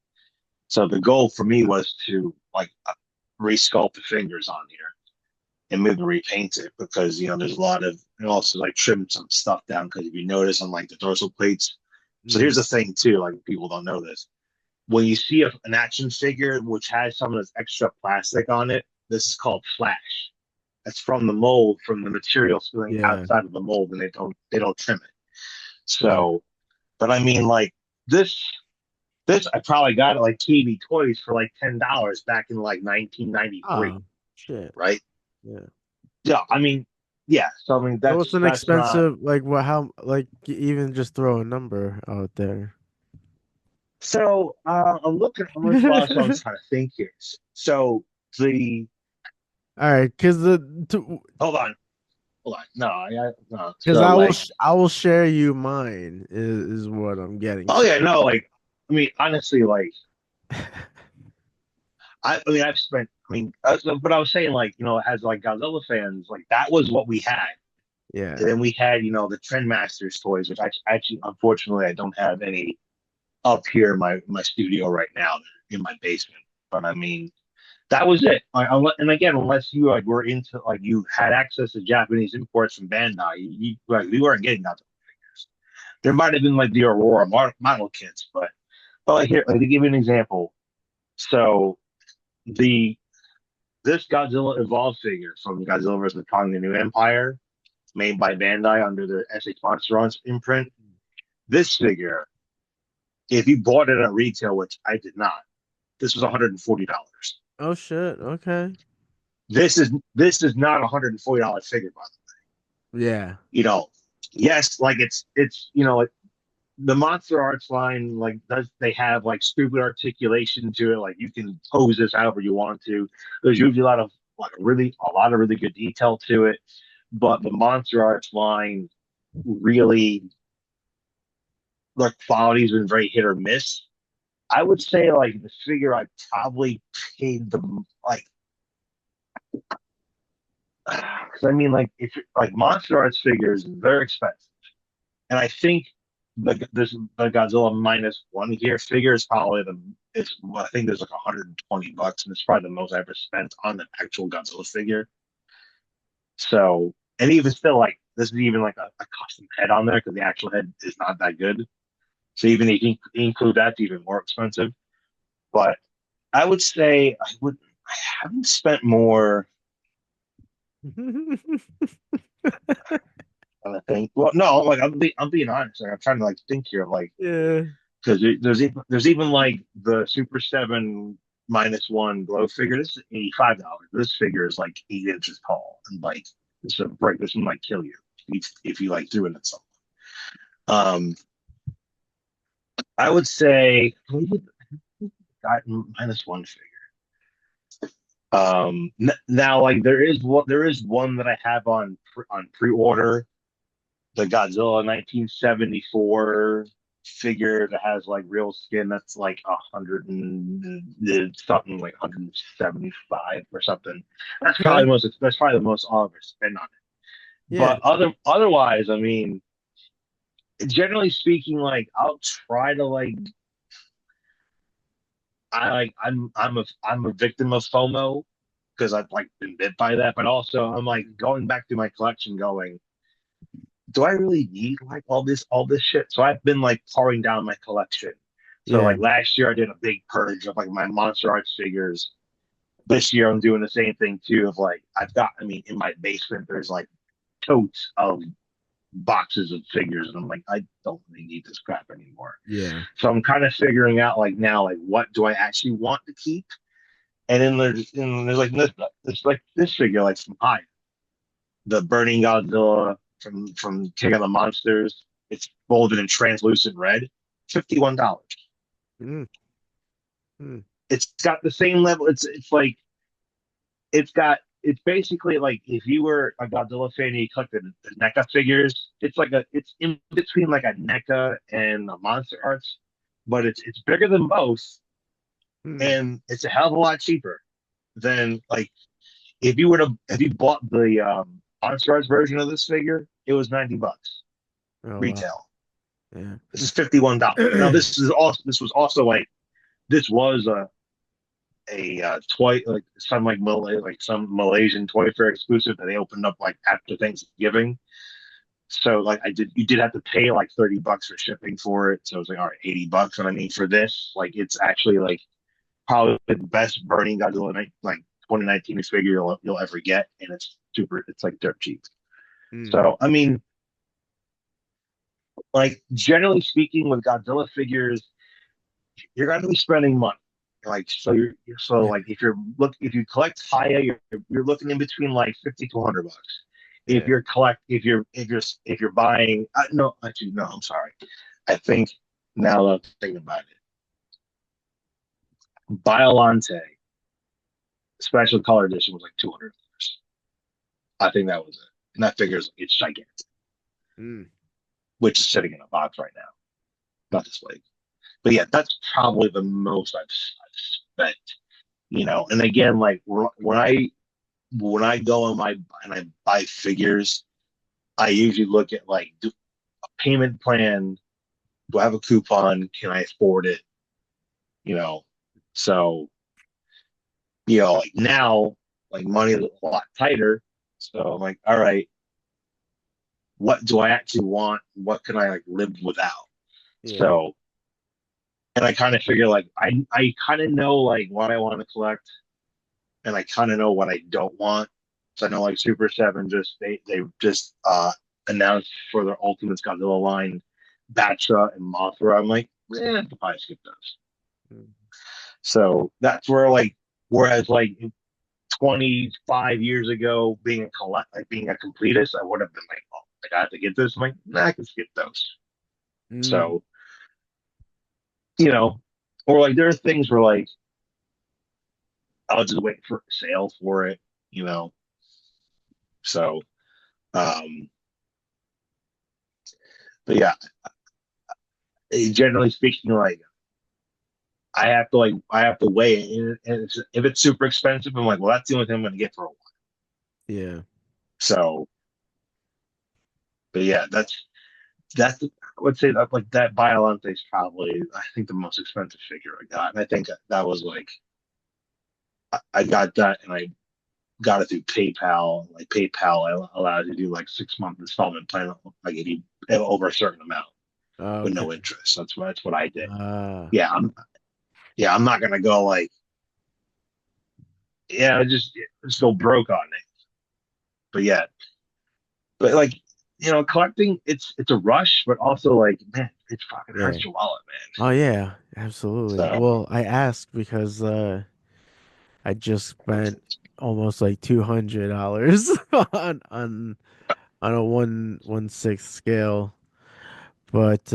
So the goal for me was to like resculpt the fingers on here and maybe repaint it because you know there's a lot of and also like trim some stuff down because if you notice on like the dorsal plates. So mm, here's the thing too, like people don't know this. When you see an action figure which has some of this extra plastic on it, this is called flash. That's from the mold, from the material spilling yeah, outside of the mold, and they don't trim it. yeah. So, but I mean, like this this I probably got it like KB Toys for like $10 back in like 1993, Oh, shit. right? Yeah. Yeah, I mean, yeah. So I mean, So it's an that's not. expensive, like what, how, like even just throw a number out there. So I'm looking. I'm just so I'm trying to think here. So the All right, hold on, hold on. No, no. because So like, I will share you mine is what I'm getting oh to. yeah, no, like, I mean, honestly, like, I mean, I've spent. I mean, but I was saying, like, you know, as like Godzilla fans, like that was what we had. And Yeah. then we had, you know, the Trendmasters toys, which actually, unfortunately, I don't have any up here in my studio right now in my basement. But I mean, that was it. And again, unless you like were into like you had access to Japanese imports from Bandai, like we weren't getting that. There might have been like the Aurora model kits, but like here, like to give you an example. So the this Godzilla Evolved figure from Godzilla vs. Kong: The New Empire, made by Bandai under the SH Monster imprint. This figure, if you bought it at retail, which I did not, this was $140. Oh shit. Okay. This is not $140 figure, by the way. Yeah. You know, yes, like it's you know like the Monster Arts line like does they have like stupid articulation to it, like you can pose this however you want to. There's usually a lot of really good detail to it, but the Monster Arts line really their quality's been very hit or miss. I would say like the figure I probably paid the like because I mean like if like Monster Arts figures they're expensive, and I think the Godzilla minus one here figure is probably the it's well, I think there's like $120, and it's probably the most I ever spent on the actual Godzilla figure. So and even still like this is even like a custom head on there because the actual head is not that good. So even if you include that, it's even more expensive. But I would say I haven't spent more. I think. Well, no, like I'm being honest. Like, I'm trying to like think here, like Yeah. because there's even like the Super Seven minus one glow figure. This is $85. This figure is like 8 inches tall, and like this would break. This one might kill you if you like threw it at something. Um, I would say got minus one figure. Now like there is one that I have on pre-order, the Godzilla 1974 figure that has like real skin that's like 100 and something like 175 or something. Okay. That's probably the most I'll ever spend on it. Yeah. But otherwise, I mean, generally speaking, like I'll try to like I'm a victim of FOMO because I've like been bit by that. But also, I'm like going back to my collection, going, do I really need like all this shit? So I've been like pouring down my collection. So Yeah. like last year, I did a big purge of like my Monster Arts figures. This year, I'm doing the same thing too. Of like, I mean, in my basement, there's like totes of boxes of figures, and I'm like, I don't really need this crap anymore. Yeah. So I'm kind of figuring out like now, like what do I actually want to keep? And there's like this figure like from High, the burning Godzilla from King of the Monsters. It's folded in translucent red, $51. Mm, mm, It's got the same level. It's like it's basically like if you were a Godzilla fan and you collected the NECA figures, it's in between like a NECA and a Monster Arts, but it's bigger than both, mm. and it's a hell of a lot cheaper than like if you bought the Monster Arts version of this figure, it was $90 Oh wow. retail. Yeah. This is $51. Now this was also like this was a toy like some Malaysian toy fair exclusive that they opened up like after Thanksgiving. So like you did have to pay like $30 for shipping for it. So it was like all right, $80. And I mean for this, like it's actually like probably the best Burning Godzilla like 2019 figure you'll ever get, and it's like dirt cheap. Mm. So I mean, like generally speaking, with Godzilla figures, you're going to be spending money. Like so like if you collect Haya, you're looking in between like 50 to $100. If Yeah. you're collect if you're buying no actually no I'm sorry, I think now that I'm thinking about it, Biolante special color edition was like $200. I think that was it, and that figures it's gigantic, Mm. which is sitting in a box right now, not displayed. But yeah, that's probably the most I've spent. And again, like when I go and I buy figures, I usually look at like a payment plan. Do I have a coupon? Can I afford it? You know, so like now, like money is a lot tighter. So I'm like, all right, what do I actually want? What can I like live without? Yeah. So, and I kind of figure like I kind of know like what I want to collect, and I kind of know what I don't want. So I know like Super Seven they just announced for their Ultimate Godzilla line, Batra and Mothra. I'm like, I'll probably skip those. Mm. So that's where like, whereas like 25 years ago, being a completist, I would have been like, oh, I got to get this. I'm like, nah, I can skip those. Mm. So you know, or like there are things where like I'll just wait for a sale for it. You know, so um, but yeah, generally speaking, like I have to weigh it, and if it's super expensive, I'm like, well, that's the only thing I'm going to get for a while. Yeah. So, but yeah, that's I would say that like that Biolante is probably I think the most expensive figure I got, and I think that was like I got that and I got it through PayPal. Like PayPal allows you to do like 6 month installment plan, like if you over a certain amount with Okay. no interest. That's what I did. Ah. Yeah, I'm not gonna go like just go broke on it. But yeah, but like collecting it's a rush, but also like man, it fucking Yeah. hurts your wallet, man. Oh yeah, absolutely. So Well, I asked because I just spent almost like $200 on a 1/6 scale, but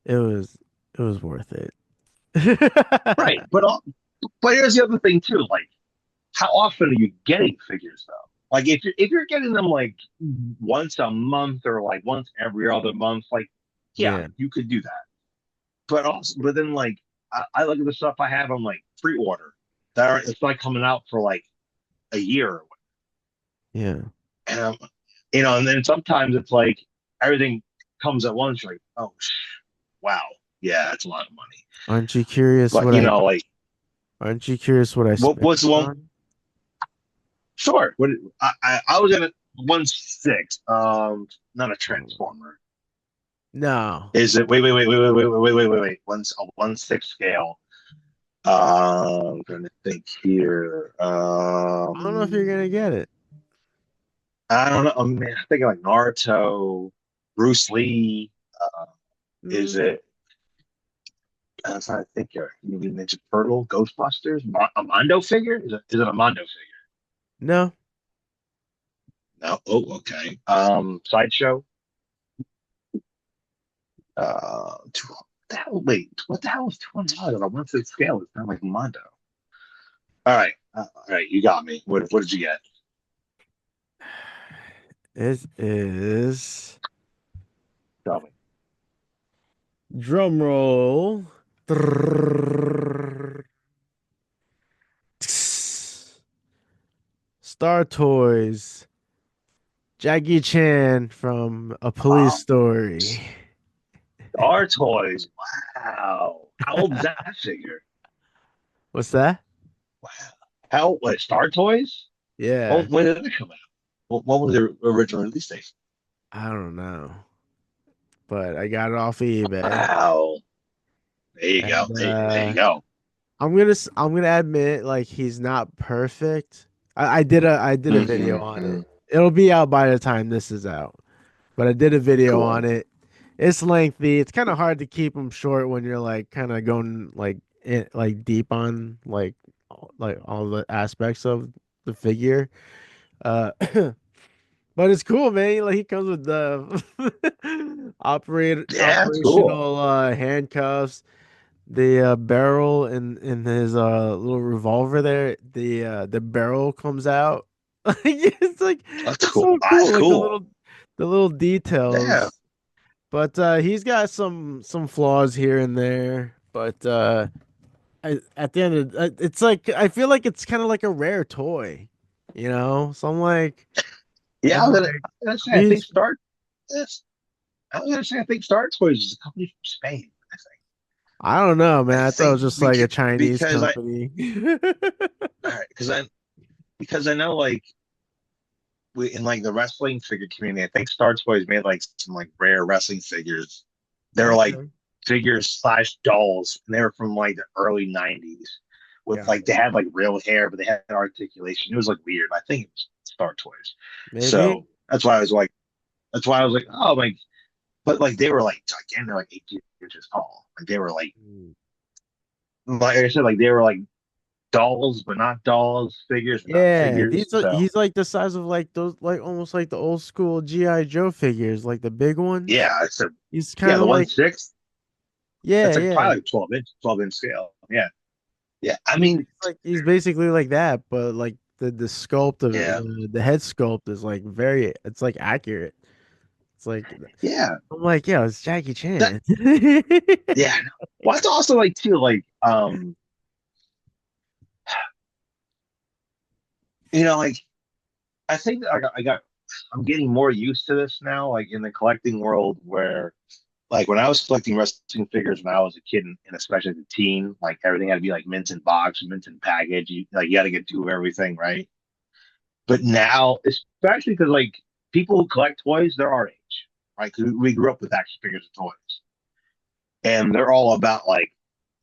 it was worth it. right, but here's the other thing too. Like, how often are you getting figures though? Like, if you're getting them like once a month or like once every other month, like, yeah, Yeah. you could do that. But then like I look at the stuff I have on like pre-order it's not coming out for like a year, Yeah. and and then sometimes it's like everything comes at once. You're like, oh, wow, yeah, that's a lot of money. Aren't you curious But what I like, aren't you curious what I what spent was the it one? on? Sure. I was in a 1/6. Not a transformer. No. Is it? Wait. A 1/6 scale. I'm trying to think here. I don't know if you're gonna get it. I don't know. I mean, I'm thinking like Naruto, Bruce Lee. Uh, is Mm, it? I'm trying to think here. Maybe Ninja Turtle, Ghostbusters, a Mondo figure? Is it a Mondo figure? no. No. Oh, okay. Sideshow. Wait, what the hell is $200 on a 1/6 scale? It's not like Mondo. All right. You got me. What did you get? It is Tell me. drum roll. Star Toys. Jackie Chan from A Police Oh, Story. Star Toys. Wow. How old is that figure? What's that? Wow. What, Star Toys? Oh, Yeah, when did it come out? What was the original release date? I don't know, but I got it off of eBay, Wow. There you go. and There you go. I'm gonna admit like he's not perfect. I did a video on Hmm. it. It'll be out by the time this is out, but I did a video on Cool. it. It's lengthy. It's kind of hard to keep them short when you're like kind of going like deep on like all the aspects of the figure. Uh, but it's cool, man. Like he comes with the Yeah, it's cool. operational handcuffs, the barrel in his little revolver there. The barrel comes out. Like That's it's cool. so That's cool. Like cool. the little Yeah. details. But he's got some flaws here and there. But at the end of it's like I feel like it's kind of like a rare toy, you know. So Yeah, I'm like, I'm gonna say he's this. I was gonna say I think Star Toys is a company from Spain. I don't know, I man. I thought it think was just like a Chinese because company. all right, because I know like we in like the wrestling figure community, I think Star Toys made like some like rare wrestling figures. They're like Okay, figures slash dolls, and they were from like the early '90s. With got like they it. had like real hair, but they had articulation. It was like weird. I think it was Star Toys. Maybe. So that's why I was like, oh like, but like they were like gigantic, they're like 18 inches tall. Like they were Mm. like I said, like they were like dolls, but not dolls, figures, but not Yeah, figures. So he's like the size of like those like almost like the old school GI Joe figures, like the big ones. yeah, so He's yeah, kind the of one like six, yeah, that's like yeah. probably like 12 inch scale. Yeah. Yeah. I mean, He's basically like that, but like the sculpt of yeah. the head sculpt is like very it's like accurate. It's like Yeah. I'm like, yeah, it's Jackie That Chan. yeah. Well, it's also like too, like like I think that I'm getting more used to this now, like in the collecting world where like when I was collecting wrestling figures when I was a kid and especially as a teen, like everything had to be like mint in box, mint in package. You got to get two of everything, right? But now, especially because like people who collect toys, they're our age, right? Because we grew up with action figures and toys, and they're all about like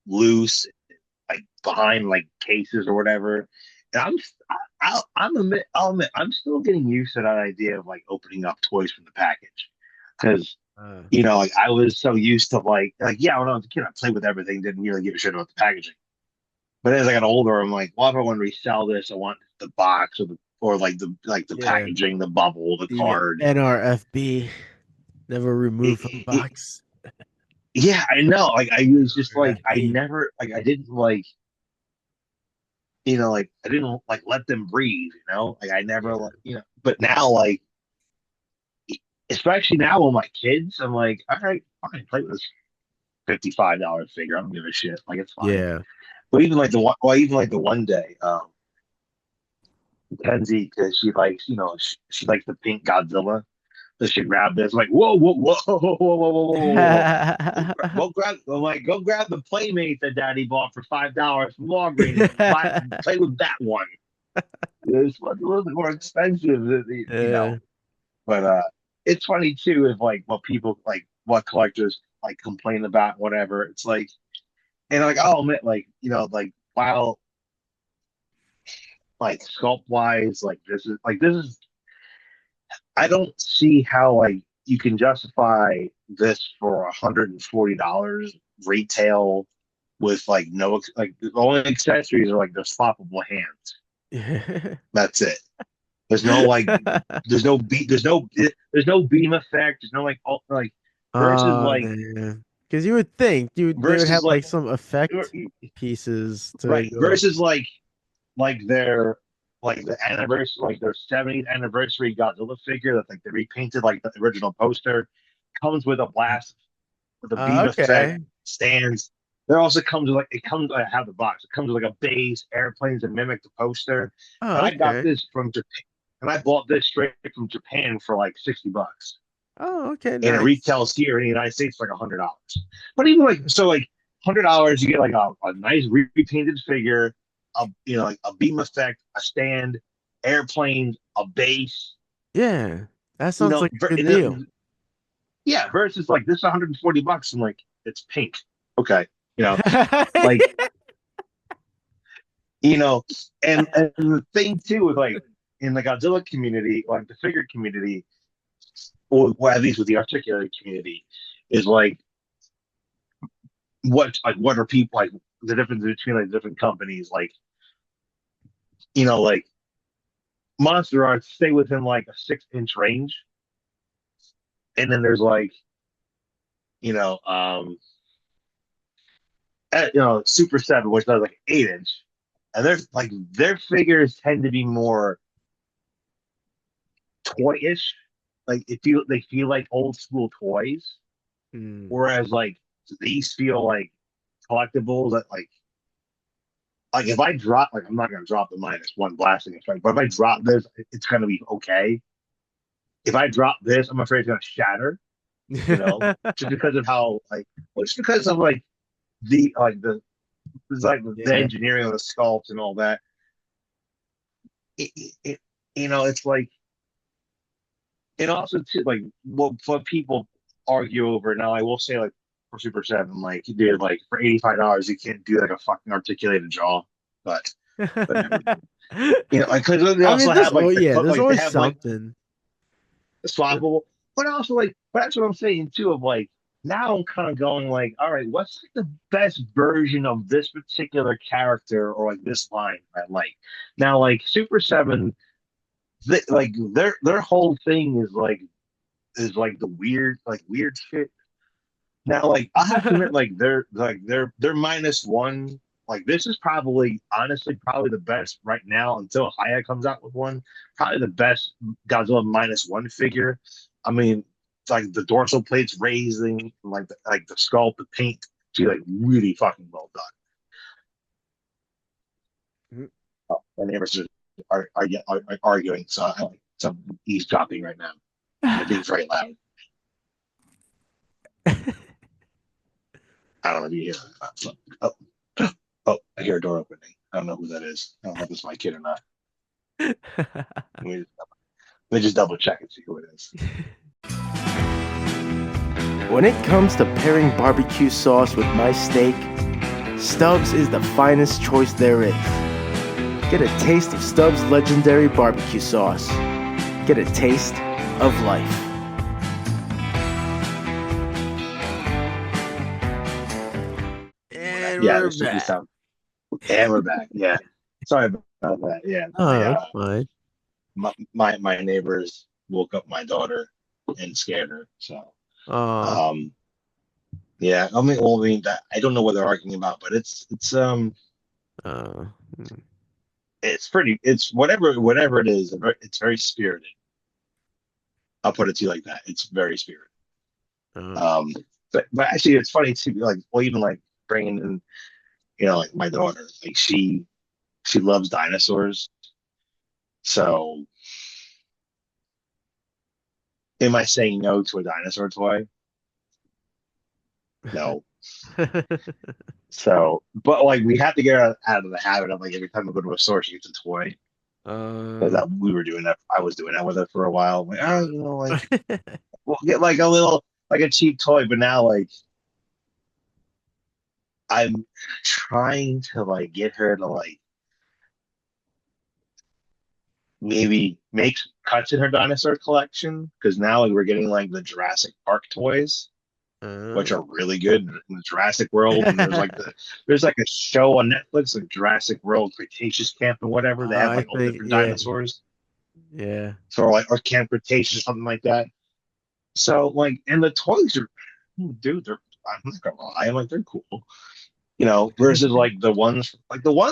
loose, like behind like cases or whatever. And I'll admit, I'm still getting used to that idea of like opening up toys from the package because Uh, like I was so used to like yeah, when I was a kid, I played with everything, didn't really give a shit about the packaging. But as I got older, I'm like, well, if I want to resell this, I want the box or like the yeah, packaging, the bubble, the the card. NRFB never removed from box. Yeah, I know. Like I was just like I NRFB. never like I didn't like I didn't like let them breathe. Like I never Yeah. But now especially now with my kids, I'm like, all right, fine, play with this $55 figure. I don't give a shit. Like it's fine. Yeah. But even like the one day, Kenzie, because she likes, she likes the pink Godzilla. So she grabbed this, like, whoa, whoa, whoa, whoa, whoa, whoa, whoa, whoa. Go grab the Playmate that Daddy bought for $5 from Walgreens and play with that one. It's a little bit more expensive, you know. Uh, But it's funny too if like what people like what collectors like complain about, whatever. It's like, and like I'll admit, like like while like sculpt wise, like this is I don't see how like you can justify this for $140 retail with like no like the only accessories are like the swappable hands. That's it. There's no like there's no beam effect. There's no like like versus oh like man, because you would think they would versus have like like some effect pieces to right go. versus like their like the anniversary like their 70th anniversary Godzilla figure that like they repainted like the original poster comes with a blast with a beam effect Okay. stands. There also comes with like it comes I have the box. It comes with like a base, airplanes that mimic the poster. And Oh, I got okay. this from Japan and I bought this straight from Japan for like $60. Oh, okay. And it Nice. retails here in the United States for like $100. But even like so like $100 you get like a nice repainted figure, like a beam effect, a stand, airplanes, a base, Yeah, that you sounds know, like a good deal. yeah, versus like this $140 and like it's pink. Okay. You know, like, you know, and the thing too with like in the Godzilla community, like the figure community, or at least with the articulated community, is like what are people like the difference between like different companies, like like monster arts stay within like a 6 inch range, and then there's like you know Super Seven, which does like 8 inch, and their figures tend to be more toy-ish. Like they feel like old school toys, Hmm. whereas like these feel like collectibles that like if I drop like I'm not gonna drop the -1 blasting effect, but if I drop this, it's gonna be okay. If I drop this, I'm afraid it's gonna shatter, you know, just because of how just because of like the it's like the Yeah. engineering of the sculpt and all that. It it's like and also too like what people argue over now. I will say like for Super Seven, like you did like for $85, you can't do like a fucking articulated jaw, but whatever. Like because they I also mean, there's have oh like yeah, there's they always have like something. swappable, but also like but that's what I'm saying too. Of like now I'm kind of going like, all right, what's like the best version of this particular character or like this line I like? Now like Super Seven, like their whole thing is like the weird shit. Now like I have to admit they're -1. Like this is probably honestly probably the best right now until Haya comes out with one. Probably the best Godzilla -1 figure. I mean, like the dorsal plates raising, like the sculpt, the paint, she like really fucking well done. Oh, my neighbors are arguing, so I like some eavesdropping right now. They're being very loud. I don't know if you hear that. So, oh, I hear a door opening. I don't know who that is. I don't know if it's my kid or not. Let me just double check and see who it is. When it comes to pairing barbecue sauce with my steak, Stubbs is the finest choice there is. Get a taste of Stubbs' legendary barbecue sauce. Get a taste of life. And Yeah, we're this is back. sound. And we're back. Yeah, sorry about that. Yeah, Oh, that's fine. my neighbors woke up my daughter and scared her. So, Uh, um, yeah. I mean that I don't know what they're arguing about, but uh, it's pretty. It's whatever it is. It's very spirited. I'll put it to you like that. It's very spirited. uh, Um, but actually, it's funny too. Like, well, even like bringing in, like my daughter, like she loves dinosaurs. So, am I saying no to a dinosaur toy? No. So, but like we have to get out of the habit of like every time we go to a store, she gets a toy. Uh, Because we were doing that. I was doing that with her for a while. I'm like, like we'll get like a little like a cheap toy, but now like I'm trying to like get her to like maybe make cuts in her dinosaur collection because now like we're getting like the Jurassic Park toys, which uh, are really good in the Jurassic World. And there's like a show on Netflix, like Jurassic World Cretaceous Camp and whatever. They have I like all think, different yeah, dinosaurs. yeah. So like or Camp Cretaceous, something like that. So like and the toys are dude, they're I'm not gonna lie, I'm like they're cool. Versus like the ones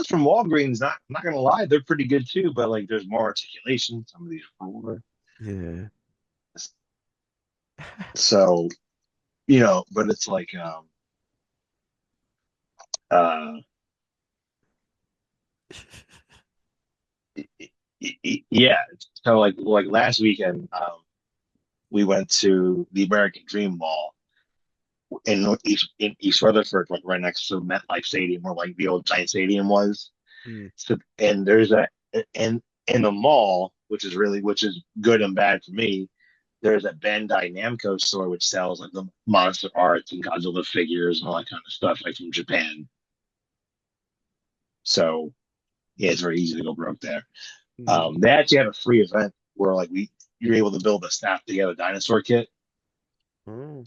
from Walgreens, not gonna lie, they're pretty good too, but like there's more articulation. Some of these are cooler. Yeah. So, but it's like uh yeah. So like last weekend, we went to the American Dream Mall in East Rutherford, like right next to MetLife Stadium, where like the old Giant Stadium was. Mm. So, and there's a and in the mall, which is good and bad for me. There's a Bandai Namco store which sells like the monster arts and Godzilla figures and all that kind of stuff, like from Japan. So yeah, it's very easy to go broke there. Mm. They actually had a free event where you're able to build a staff together dinosaur kit. Mm.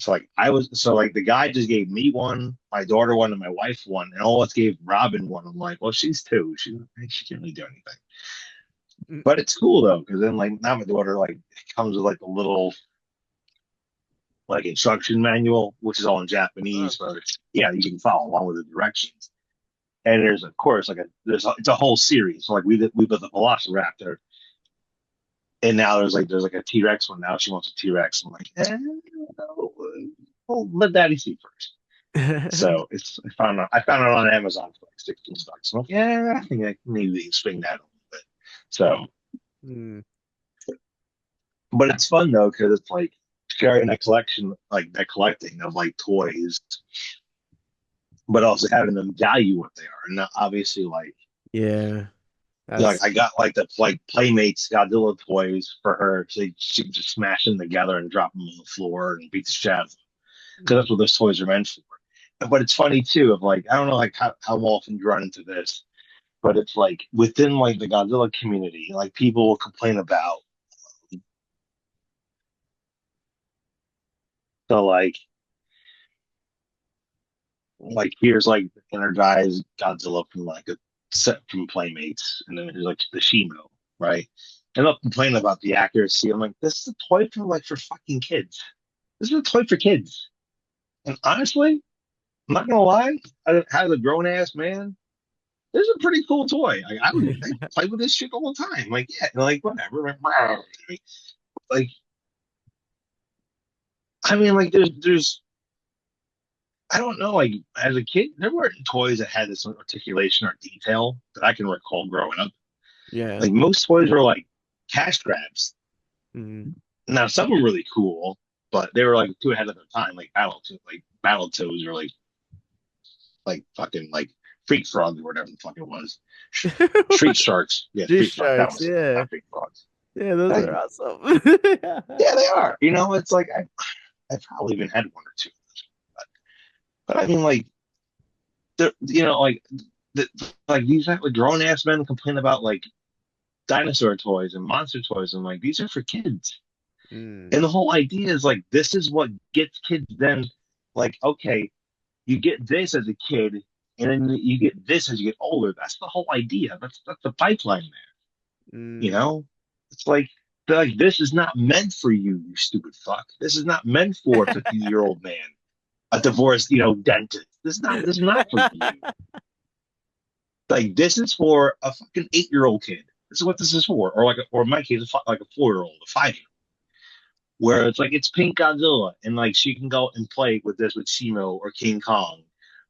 So like the guy just gave me one, my daughter one, and my wife one, and all us gave Robin one. I'm like, well, she's two, she can't really do anything. Mm. But it's cool though, because then like now my daughter like comes with like a little like instruction manual, which is all in Uh, Japanese, but yeah, you can follow along with the directions. And there's of course it's a whole series. So like we built the Velociraptor, and now there's like a T Rex one. Now she wants a T Rex. I'm like, no, well, let Daddy see first. So I found it on Amazon for like $16. I'm like, yeah, I think I can maybe swing that a little bit. So, mm. but it's fun though because it's like sharing that collection, like that collecting of like toys, but also having them value what they are. And obviously, like Yeah. like That's I got like the like Playmates Godzilla toys for her, so she can just smash them together and drop them on the floor and beat the shit out of them because mm. that's what those toys are meant for. But it's funny too, of like I don't know like how often you run into this, but it's like within like the Godzilla community, like people will complain about the like here's like the Energized Godzilla from like a set from Playmates, and then there's like the Shimo, right? And they'll complain about the accuracy. I'm like, this is a toy for fucking kids. This is a toy for kids. And honestly, I'm not gonna lie, as a grown ass man, this is a pretty cool toy. I play with this shit all the time. Like, yeah, like whatever. Like, I mean, like there's I don't know, like as a kid, there weren't toys that had this articulation or detail that I can recall growing up. Yeah. Like most toys were like cash grabs. Mm. Now some were really cool, but they were like too ahead of their time, like battle toads or like fucking like freak frogs or whatever the fuck it was. Street sharks. Yeah, G street shark. That Sharks, was it, yeah. not freak frogs. Yeah, those Like, are awesome. yeah, they are. It's like I've probably even had one or two. But I mean, like, like the, like these like grown ass men complain about like dinosaur toys and monster toys. And like these are for kids. Mm. And the whole idea is like this is what gets kids then like, okay, you get this as a kid, and then you get this as you get older. That's the whole idea. That's the pipeline there. You Mm. know? It's like they're like this is not meant for you, you stupid fuck. This is not meant for a 50-year-old man, a divorced, dentist. This is not for you. Like this is for a fucking 8-year-old kid. This is what this is for, or in my case, like a 4-year-old, a 5-year, where it's like it's Pink Godzilla, and like she can go and play with this with Shimo or King Kong,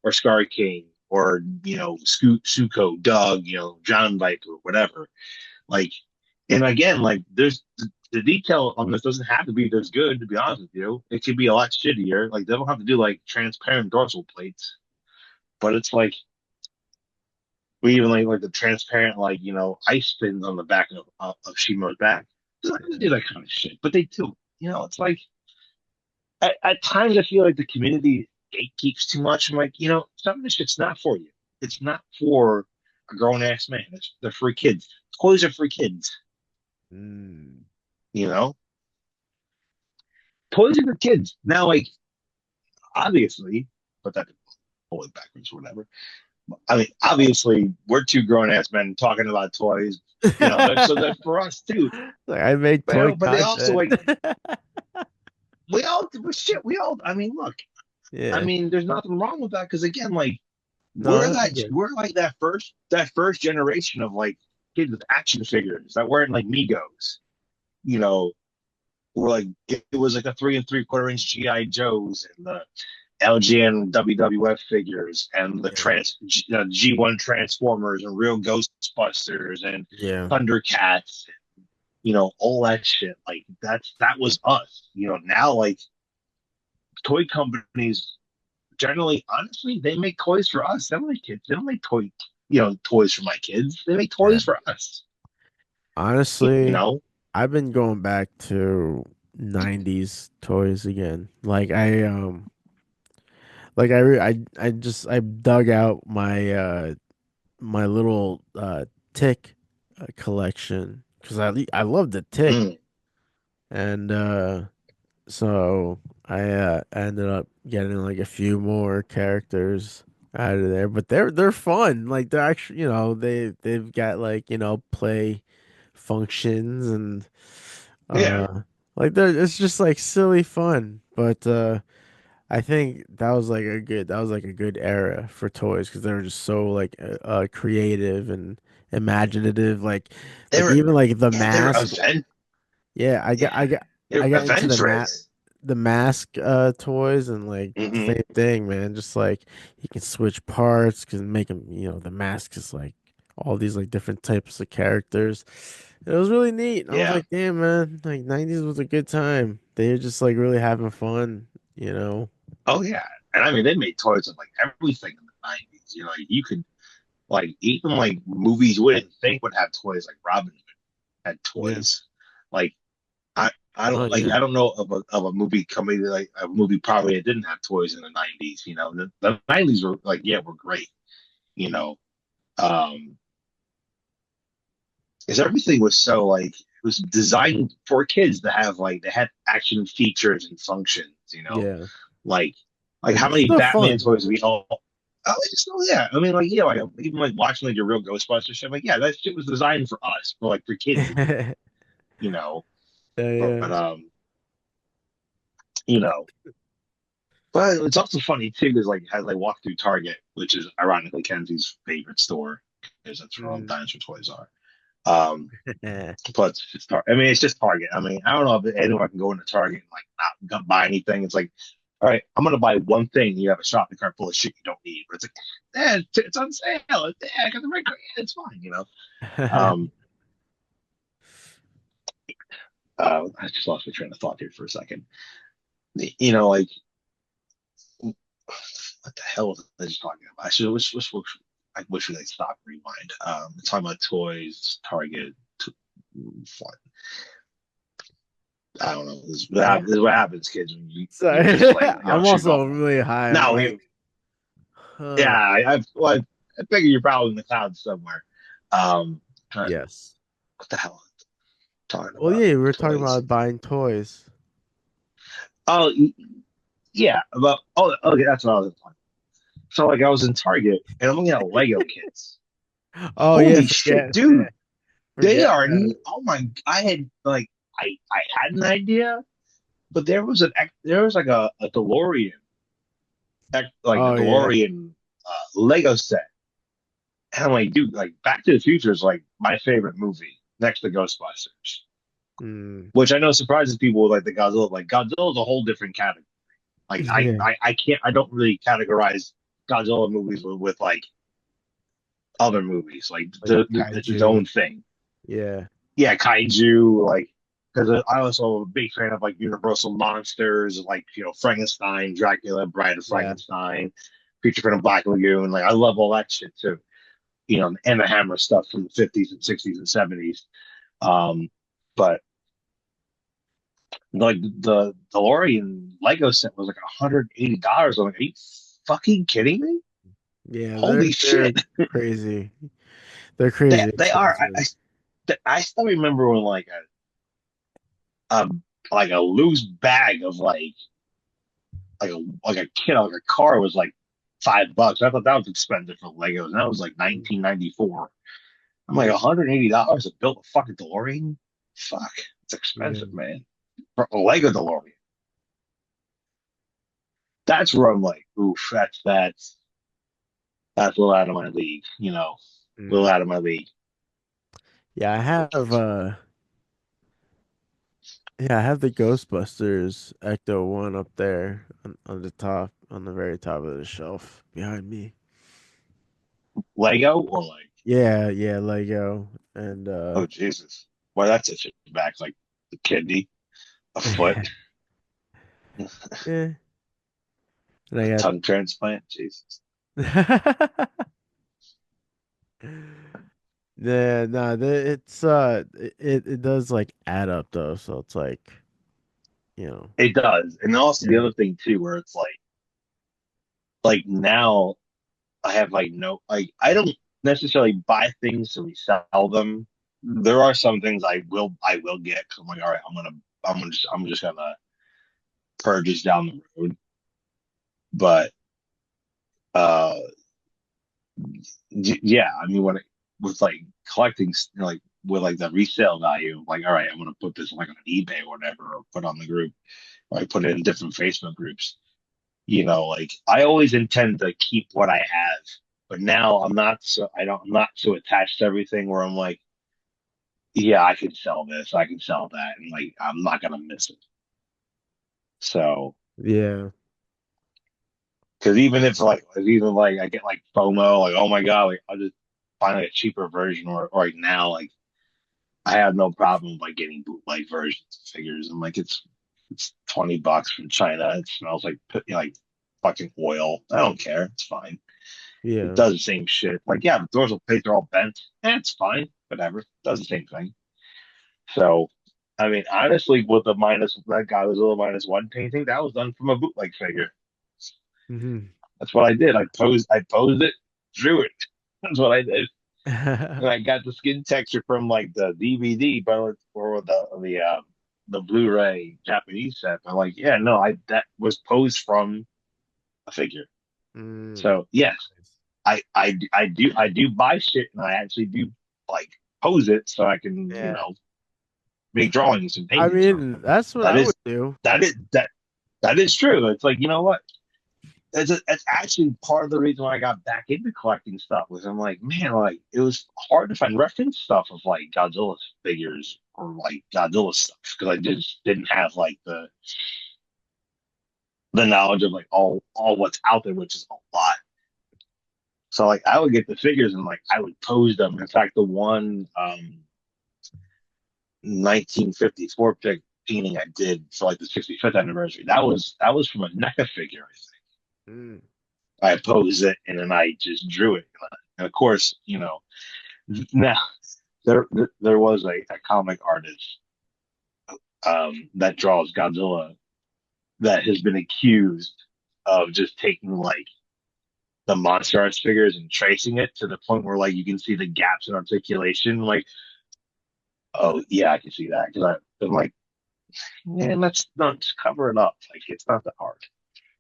or Scar King, or Suko, Doug, John Viper, whatever. Like, and again, like there's the detail on this doesn't have to be this good. To be honest with you, it could be a lot shittier. Like they don't have to do like transparent dorsal plates, but it's like We even like the transparent ice pins on the back of Shimo's back. They're not gonna do Yeah. that kind of shit, but they do. It's like at times I feel like the community gatekeeps too much. I'm like, some of this shit's not for you. It's not for a grown ass man. They're for kids. Toys are for kids. Mm. You know, toys are for kids. Now, like obviously, but that totally backwards or whatever. I mean, obviously, we're two grown ass men talking about toys. So they're for us too. Like I make toy But they also content. like we all shit. We all. I mean, look. I Yeah. mean, there's nothing wrong with that because again, like No, I get it. we're like that first generation of like kids with action figures that weren't like Migos. You know, we're like it was like a 3 3/4 inch GI Joes and the LGN WWF figures and the Yeah. G1 Transformers and real Ghostbusters and Yeah. Thundercats, all that shit. Like that was us. Now like toy companies generally, honestly, they make toys for us. They don't make kids. They don't make toys for my kids. They make Yeah. toys for us. You Honestly, know? I've been going back to 90s toys again. I dug out my little tick collection because I love the tick. Mm, And so I ended up getting like a few more characters out of there, but they're fun. Like they're actually, they've got like, play functions and yeah. like it's just like silly fun. But I think that was like a good era for toys because they were just so like creative and imaginative. They Like were even like the yeah, they were mask. event Yeah, yeah. They were I got into adventurous. the mask toys and like Hmm. same thing, man. Just like you can switch parts, can make them, the mask is like all these like different types of characters. It was really neat. I was Yeah. like, damn, man, like 90s was a good time. They were just like really having fun, you know. Oh yeah. And I mean they made toys of like everything in the 90s. You could like even like movies you wouldn't think would have toys like Robin Hood had Yeah. toys. Like I Oh don't like yeah. I don't know of a movie coming like a movie probably that didn't have toys in the 90s. The 90s were like were great. You know, um, because everything was so like it was designed for kids to have like they had action features and functions. Yeah. Like And how they're many still Batman fun. toys we all. Oh, it's still yeah. I mean, like like even like watching like your real Ghostbusters shit. Like that shit was designed for us, for kids. Yeah, You know, but yeah. you know, but it's also funny too, because like as I walk through Target, which is ironically Kenzie's favorite store, because that's where all the Mm. dinosaur toys are. Um, but I mean, it's just Target. I mean, I don't know if anyone can go into Target and like not buy anything. It's like, all right, I'm gonna buy one thing. You have a shopping cart full of shit you don't need, but it's like, it's on sale. I got the right. It's fine. Um, I just lost my train of thought here for a second. Like what the hell was I just talking about? I wish we like stop rewind. Talking about toys, Target, fun. I don't know. This is what happens, kids, when you're Sorry. just like I'm shoot also off. really high. I'm No, like, yeah, huh. I figure you're probably in the clouds somewhere. Um, what Yes. the hell am I talking Well, about? yeah, we were talking Toys. about buying toys. Oh, yeah, but okay, that's what I was talking. So like I was in Target and I'm looking at Lego kits. Oh yeah, Holy shit, dude! They forget are. about it. Oh my! I had like I had an idea, but there was like a DeLorean, like a Oh yeah. DeLorean Lego set. And I'm like, dude, like Back to the Future is like my favorite movie next to Ghostbusters, Mm. which I know surprises people with like the Godzilla. Like Godzilla is a whole different category. Like Yeah. I don't really categorize Godzilla movies with like other movies. Like Like it's its kaiju. own thing. Yeah. Yeah, kaiju, like because I also am a big fan of like Universal monsters, like Frankenstein, Dracula, Bride of Yeah. Frankenstein, Creature from the Black Lagoon. Like I love all that shit too. and the Hammer stuff from the 50s and 60s and 70s. But like the DeLorean Lego set was like $180. I'm like, are you fucking kidding me? Yeah, Holy they're shit. crazy. They're They crazy they are. expensive. I still remember when a like a loose bag of like a kid like a car was like $5. I thought that was expensive for Legos, and that was like Mm. 1994. I'm like $180 to build a fucking DeLorean. Fuck, it's Yeah. expensive, man. For a Lego DeLorean, that's where I'm like, oof, that's a little out of my league, a little Mm. out of my league. Yeah, I have the Ghostbusters Ecto one up there on the top, on the very top of the shelf behind me. Lego or like, Yeah, yeah, Lego. And oh Jesus, why that's such a back like the kidney, a foot, yeah. And a I tongue transplant. Jesus. got yeah, no, it's it does like add up though, so it's like, you know. It does. And also the Yeah. other thing too, where it's like now I have like no like I don't necessarily buy things to resell them. There are some things I will get because I'm like, all right, I'm just gonna purchase down the road. But uh yeah, I mean with like collecting like with like the resale value, like all right, I'm gonna put this like on eBay or whatever, or put on the group, or I put it in different Facebook groups. Like I always intend to keep what I have, but now I'm not so attached to everything where I'm like, yeah, I can sell this, I can sell that, and like I'm not gonna miss it. So, Yeah. because even like I get like FOMO, like oh my God, like I'll just find like a cheaper version, or like now like I have no problem like getting bootleg versions of figures. I'm like it's $20 from China. It smells like fucking oil. I don't care. It's fine. It Yeah. does the same shit. Like, yeah, the dorsal plates are all bent. It's fine. Whatever. It does the same thing. So, I mean, honestly, with the minus that guy was a little -1 painting, that was done from a bootleg figure. Hmm. That's what I did. I posed it, drew it. That's what I did. And I got the skin texture from like the DVD, but or the Blu-ray Japanese set. I'm like, yeah, no, I that was posed from a figure. Mm. So yes, I do buy shit, and I actually do like pose it so I can Yeah. make drawings and I paintings from it. mean, that's what That I would is do. that is true. It's like, you know what? It's actually part of the reason why I got back into collecting stuff was I'm like, man, like it was hard to find reference stuff of like Godzilla figures or like Godzilla stuff because I just didn't have like the knowledge of like all what's out there, which is a lot. So like I would get the figures and like I would pose them. In fact, the one 1954 painting I did for like the 65th anniversary, that was from a NECA figure, I think. Mm. I posed it and then I just drew it. And of course, now there was a comic artist that draws Godzilla that has been accused of just taking like the monster arts figures and tracing it to the point where like you can see the gaps in articulation. Like, oh yeah, I can see that because I'm like, man, let's not just cover it up. Like it's not that hard.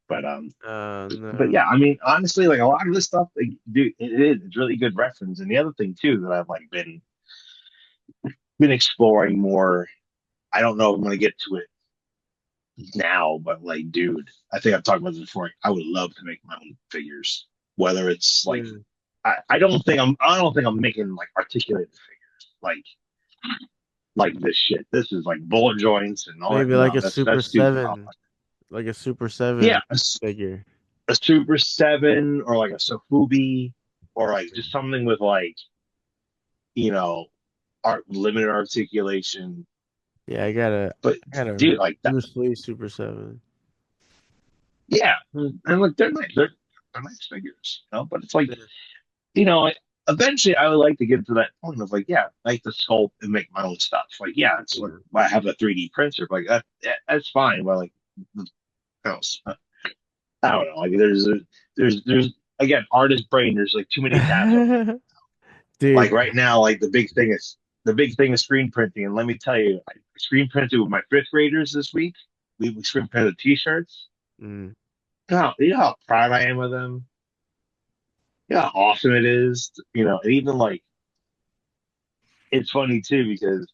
But but No. yeah, I mean, honestly, like a lot of this stuff, like, dude, it's really good reference. And the other thing too that I've like been exploring more. I don't know if I'm gonna get to it now, but like, dude, I think I've talked about this before. I would love to make my own figures, whether it's like Yeah. I don't think I'm making like articulated figures like this shit. This is like bullet joints and all that. Maybe like No, a that's Super that's too rough. 7, like a Super 7 Yeah, figure. a Super 7 or like a Sofubi or like just something with like, you know, limited articulation. Yeah, But I got a dude, like that, Bruce Lee Super 7. yeah. And like they're nice. They're nice figures, But it's like, Yeah. you know, eventually I would like to get to that point of like, yeah, I like to sculpt and make my own stuff. Like, yeah, it's like I have a 3D printer, but like that's fine. But like, you know, I don't know. Like, there's again, artist brain. There's like too many tabs open. Like Dude. right now, like the big thing is screen printing. And let me tell you, I screen printed with my fifth graders this week. We screen printed t-shirts. Mm. You know how proud I am of them. You know how awesome it is. And even like it's funny too because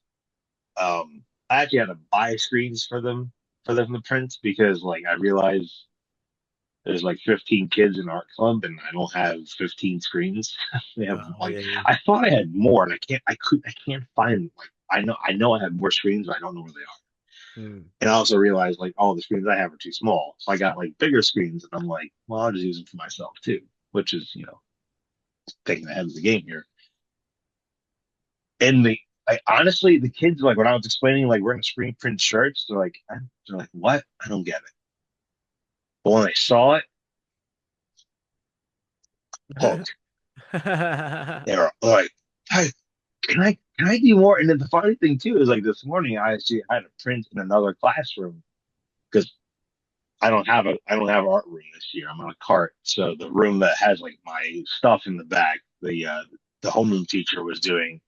I actually had to buy screens for them to print because like I realized there's like 15 kids in art club and I don't have 15 screens. They have Oh, like yeah. I thought I had more and I can't find like I know I have more screens but I don't know where they are. Mm. And I also realized like all the screens I have are too small. So I got like bigger screens and I'm like, well, I'll just use them for myself too, which is, taking ahead of the game here. And honestly, the kids like when I was explaining like we're gonna screen print shirts, they're like, what? I don't get it. But when I saw it, hooked. They were like, hey, can I do more? And then the funny thing too is like this morning I actually had to print in another classroom because I don't have art room this year. I'm on a cart. So the room that has like my stuff in the back, the homeroom teacher was doing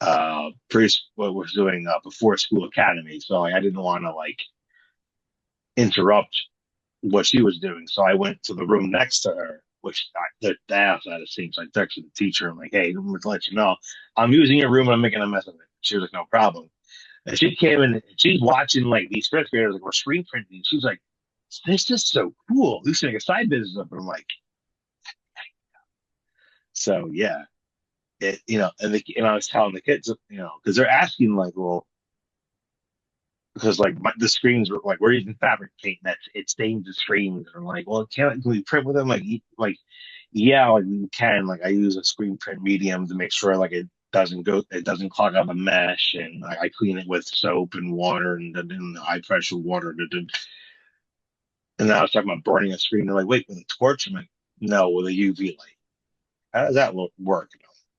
pre what was doing before school academy. So like, I didn't want to like interrupt what she was doing. So I went to the room next to her, which the outside it seems like texted the teacher. I'm like, hey, I'm going to let you know I'm using your room and I'm making a mess of it. She was like, no problem. And she came in and she's watching like these fifth graders like we're screen printing. She's like, this is so cool. We should make a side business of it. I'm like, so yeah. And I was telling the kids, because they're asking like, well, because like the screens were like we're using fabric paint that it stains the screens. And I'm like, well, can we print with them? Like, yeah, like we can. Like I use a screen print medium to make sure like it doesn't clog up a mesh, and I clean it with soap and water and high pressure water. And then I was talking about burning a screen. They're like, wait, with a torch? I'm like, no, with a UV light. How does that work?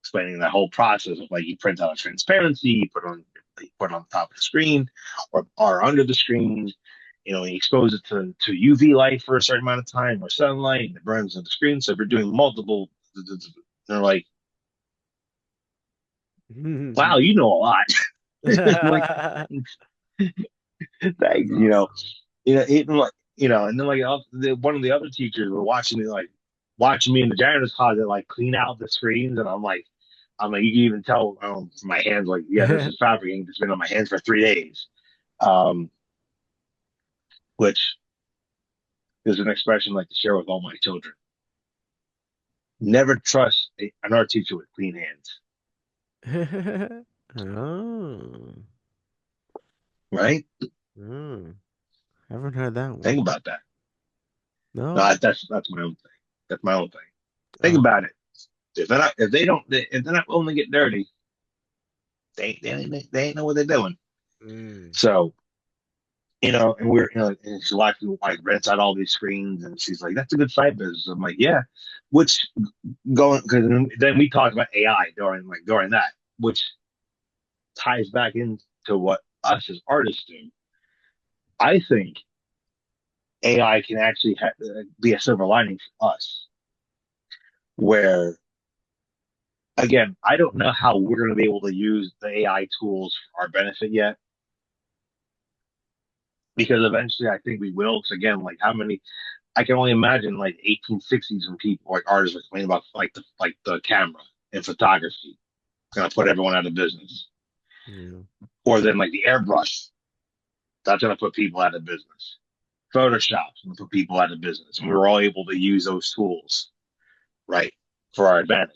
Explaining that whole process of like you print out a transparency, you put it on top of the screen or under the screen. You expose it to UV light for a certain amount of time or sunlight, and it burns on the screen. So if you're doing multiple, they're like, "Wow, you know a lot." I'm like, thanks, thanks. Even like and then like one of the other teachers were watching me in the janitor's closet like clean out the screens, and I'm like, you can even tell from my hands, like, yeah, this is fabric ink that's been on my hands for 3 days. Um, which is an expression I like to share with all my children. Never trust an art teacher with clean hands, Oh. right? Mm. Haven't heard that Think one. about that. No, No. that's my own thing. That's my own thing. Think Oh. about it. If they're not willing to get dirty, they ain't know what they're doing. Mm. So and and she's watching like rents out all these screens, and she's like, "That's a good side business." I'm like, "Yeah," which going because then we talked about AI during that, which ties back into what us as artists do. I think AI can actually be a silver lining for us, where again, I don't know how we're going to be able to use the AI tools for our benefit yet, because eventually I think we will. Because again, like how many I can only imagine like 1860s when people like artists were complaining about like the camera and photography. It's gonna put everyone out of business. Yeah. Or then like the airbrush, that's gonna put people out of business. Photoshop's gonna put people out of business. And we were all able to use those tools, right, for our advantage.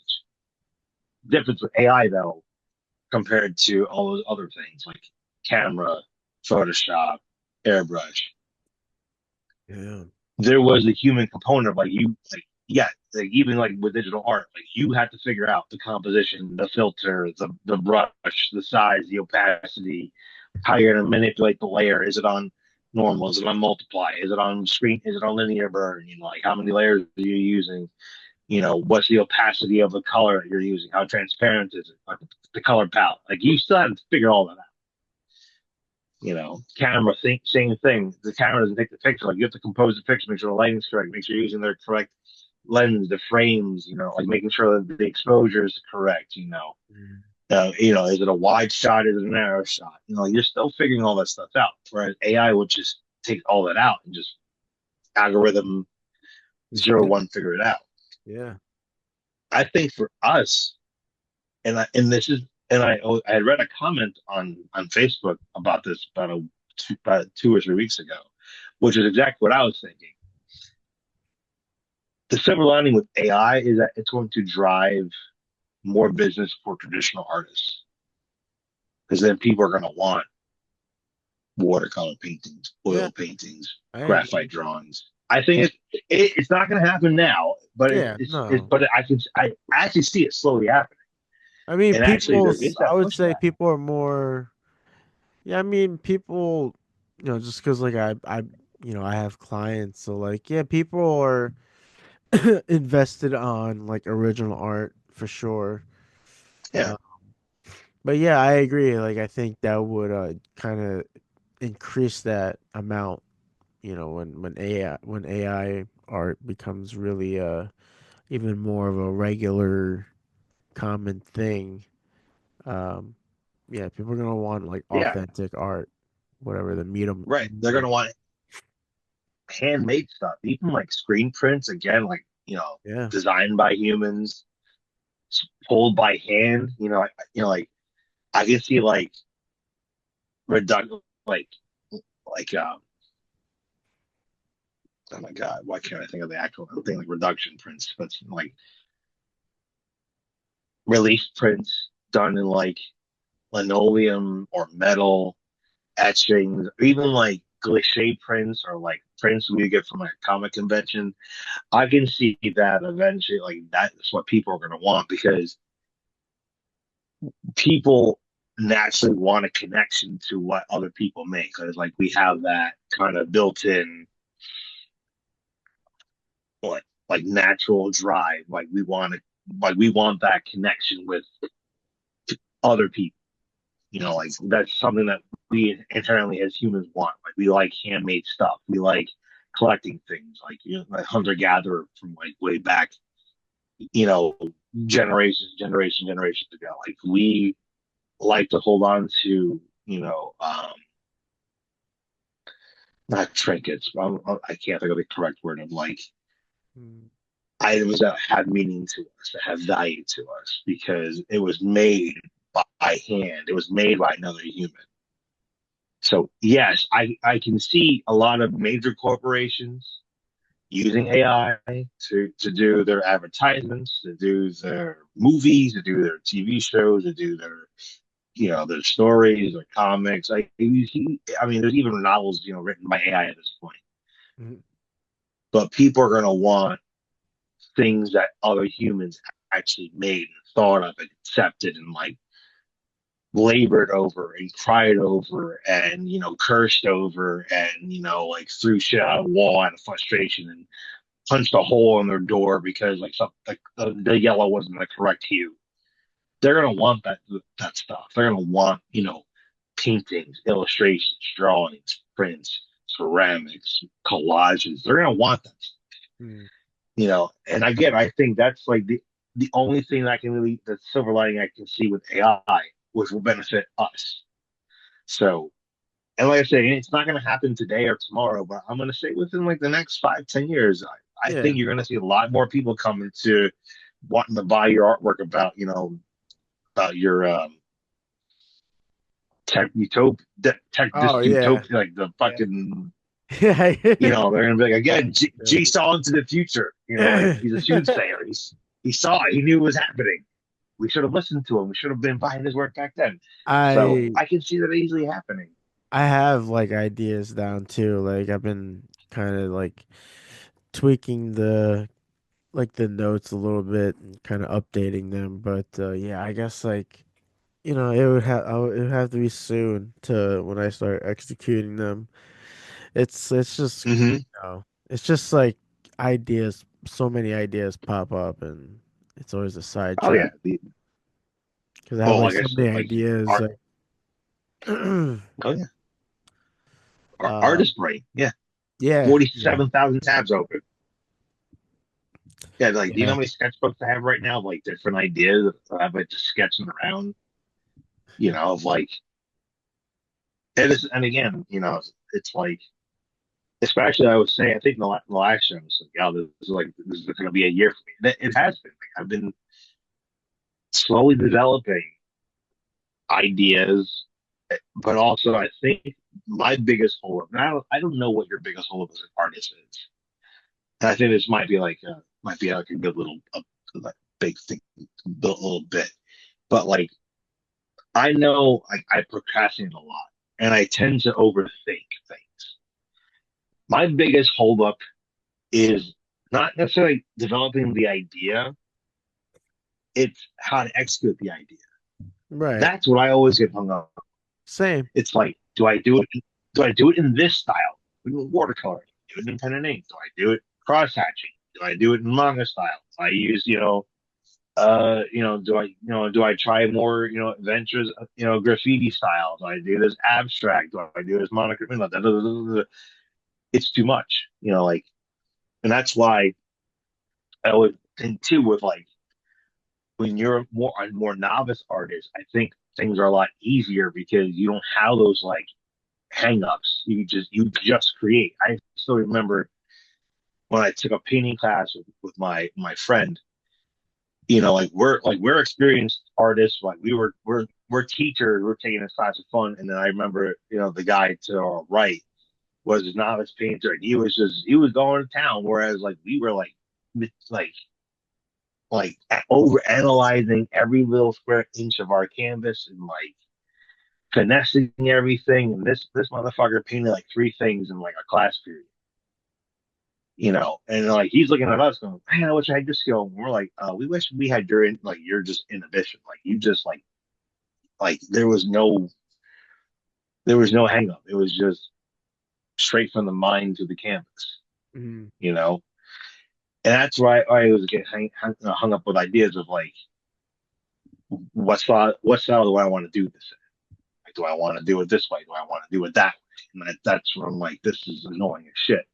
Difference with AI though, compared to all those other things like camera, Photoshop, airbrush, Yeah. there was a human component of yeah, like even like with digital art, like you had to figure out the composition, the filter, the brush, the size, the opacity, how you're gonna manipulate the layer. Is it on normal? Is it on multiply? Is it on screen? Is it on linear burn? Like how many layers are you using? what's the opacity of the color that you're using? How transparent is it? Like the color palette. Like you still have to figure all that out. Camera think same thing. The camera doesn't take the picture. Like you have to compose the picture, make sure the lighting's correct, make sure you're using the correct lens, the frames, like making sure that the exposure is correct. Mm. Is it a wide shot? Is it a narrow shot? You're still figuring all that stuff out. Whereas AI would just take all that out and just algorithm Just zero do. one figure it out. Yeah. I think for us, and this is, and I had read a comment on Facebook about this about 2 or 3 weeks ago, which is exactly what I was thinking. The silver lining with AI is that it's going to drive more business for traditional artists because then people are going to want watercolor paintings, Yeah. oil paintings, I graphite agree. drawings. I think it's not going to happen now, but Yeah. No. I actually see it slowly happening, I mean, and actually there is I that would say pushback. people are more, yeah, I mean, people, just because like I have clients, so like, yeah, people are invested on like original art for sure. Yeah, Uh, but yeah, I agree. Like, I think that would kind of increase that amount, when AI art becomes really even more of a regular common thing. Um, yeah, people are gonna want like yeah, authentic art, whatever the medium. right. They're going to want handmade stuff, even like screen prints. Again, like Yeah. designed by humans, pulled by hand. Like I can see like reduct like like oh my god, why can't I think of the actual thing like reduction prints, but like relief prints done in like linoleum or metal etchings, or even like cliche prints or like prints we get from like a comic convention. I can see that eventually, like that's what people are going to want because people naturally want a connection to what other people make because like we have that kind of built-in like natural drive. Like we want that connection with other people. Like that's something that we internally as humans want. Like we like handmade stuff. We like collecting things, like like hunter gatherer from like way back, you know, generations ago. Like we like to hold on to, not trinkets. I can't think of the correct word of like Mm. items that have meaning to us, that have value to us, because it was made by hand. It was made by another human. So yes, I can see a lot of major corporations using AI to do their advertisements, to do their movies, to do their TV shows, to do their stories, their comics. I mean, there's even novels written by AI at this point. Mhm. But people are going to want things that other humans actually made and thought of and accepted and like labored over and cried over and cursed over and like threw shit out of a wall out of frustration and punched a hole in their door because like something like the yellow wasn't the correct hue. They're gonna want that stuff. They're gonna want paintings, illustrations, drawings, prints, ceramics, collages. They're gonna want that. Mm. And again, I think that's like the only thing that I can really, the silver lining I can see with AI, which will benefit us. So, and like I say, it's not going to happen today or tomorrow, but I'm going to say within like the next 5, 10 years, I Yeah. think you're going to see a lot more people coming to wanting to buy your artwork about your tech utopia, tech Oh yeah. dystopia, like the Yeah. fucking, Yeah. they're going to be like, again, Yeah. G saw into the future, like he's a soothsayer. He saw it. He knew it was happening. We should have listened to him. We should have been buying his work back then. So I I can see that easily happening. I have like ideas down too. Like I've been kind of like tweaking the notes a little bit and kind of updating them. But yeah, I guess like it would have to be soon to when I start executing them. It's just Mm-hmm. it's just like ideas, so many ideas pop up, and it's always a Oh sidetrack yeah, the because I have oh like like I so said, many like ideas. art. Like, Oh yeah, uh, artist brain. Yeah, yeah, yeah, 47,000 tabs open. Yeah, like do you know yeah, how many sketchbooks I have right now? Of, like different ideas that I have like just sketching around. Of like and again, it's like especially I was saying, I think the last show I was like, yeah, this is going to be a year for me. And it has been. Like, I've been slowly developing ideas, but also I think my biggest holdup, and I don't know what your biggest holdup as an artist is. And I think this might be like a good little like big thing, a little bit. But like I know I procrastinate a lot, and I tend to overthink things. My biggest holdup is not necessarily developing the idea, it's how to execute the idea. right. That's what I always get hung up. Same. It's like, do I do it in this style? Watercolor? Do it in pen and ink? Do I do it cross hatching? Do I do it in manga style? Do I use, do I try more, adventures, graffiti style? Do I do this abstract? Do I do this monochrome? It's too much, and that's why I would think too with like when you're more a more novice artist, I think things are a lot easier because you don't have those like hangups. You just create. I still remember when I took a painting class with my friend. Like we're experienced artists. Like we're teachers. We're taking this class of fun. And then I remember, the guy to our right was a novice painter, and he was going to town. Whereas like we were like like over analyzing every little square inch of our canvas and like finessing everything. And this motherfucker painted like three things in like a class period. And like he's looking at us going, man, I wish I had your skill. And we're like, we wish we had your just inhibition. Like you just like there was no hang up. It was just straight from the mind to the canvas, Mhm. you know? And that's why I always get hung up with ideas of like, what style do I want to do this in? Like, do I want to do it this way? Do I want to do it that way? And that's where I'm like, this is annoying as shit.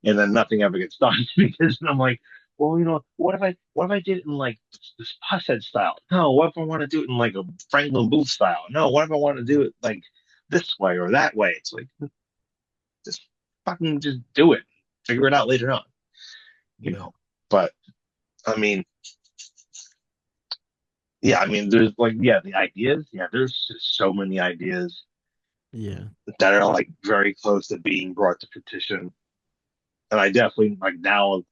And then nothing ever gets done because I'm like, well, what if I did it in like this pushead style? No, what if I want to do it in like a Franklin Booth style? No, what if I want to do it like this way or that way? It's like just fucking just do it. Figure it out later on, you Yeah. know. But I mean, yeah, I mean, there's like, yeah, the ideas, yeah, there's just so many ideas Yeah. that are like very close to being brought to petition. And I definitely like now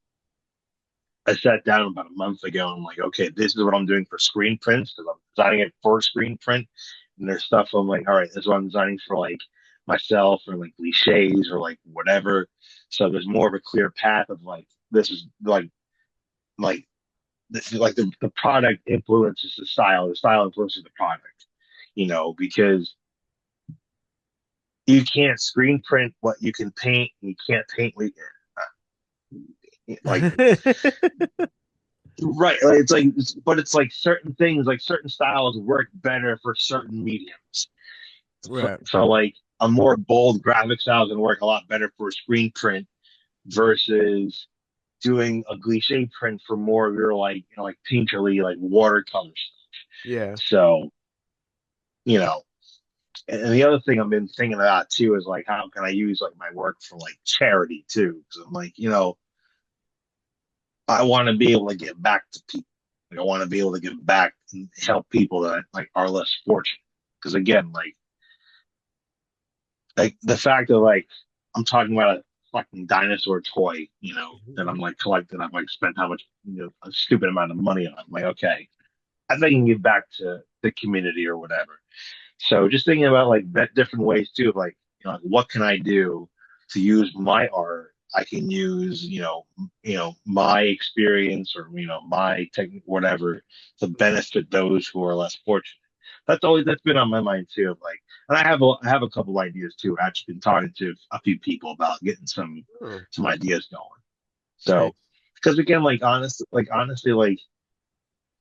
I sat down about a month ago and I'm like, okay, this is what I'm doing for screen prints because I'm designing it for screen print. And there's stuff I'm like, all right, this is what I'm designing for like myself or like cliches or like whatever. So there's more of a clear path of like this is like this is like the product influences the style influences the product, because you can't screen print what you can paint, and you can't paint what like right. Like, but it's like certain things, like certain styles work better for certain mediums. So, Right. so like a more bold graphic style can work a lot better for screen print versus doing a cliche print for more of your like like painterly like watercolor stuff. Yeah. So you know, and the other thing I've been thinking about too is like how can I use like my work for like charity too? Because I'm like I want to be able to give back to people. Like, I want to be able to give back and help people that like are less fortunate. Because again, like the fact that like I'm talking about a fucking dinosaur toy, that I'm like collecting. I've like spent how much a stupid amount of money on. I'm like, okay, I think I can give back to the community or whatever. So just thinking about like that different ways too, of like like, what can I do to use my art? I can use my experience or my technique, whatever, to benefit those who are less fortunate. That's been on my mind too. Of like, and I have a couple ideas too. I've actually been talking to a few people about getting some Oh, some ideas going. So nice. because again, honestly, like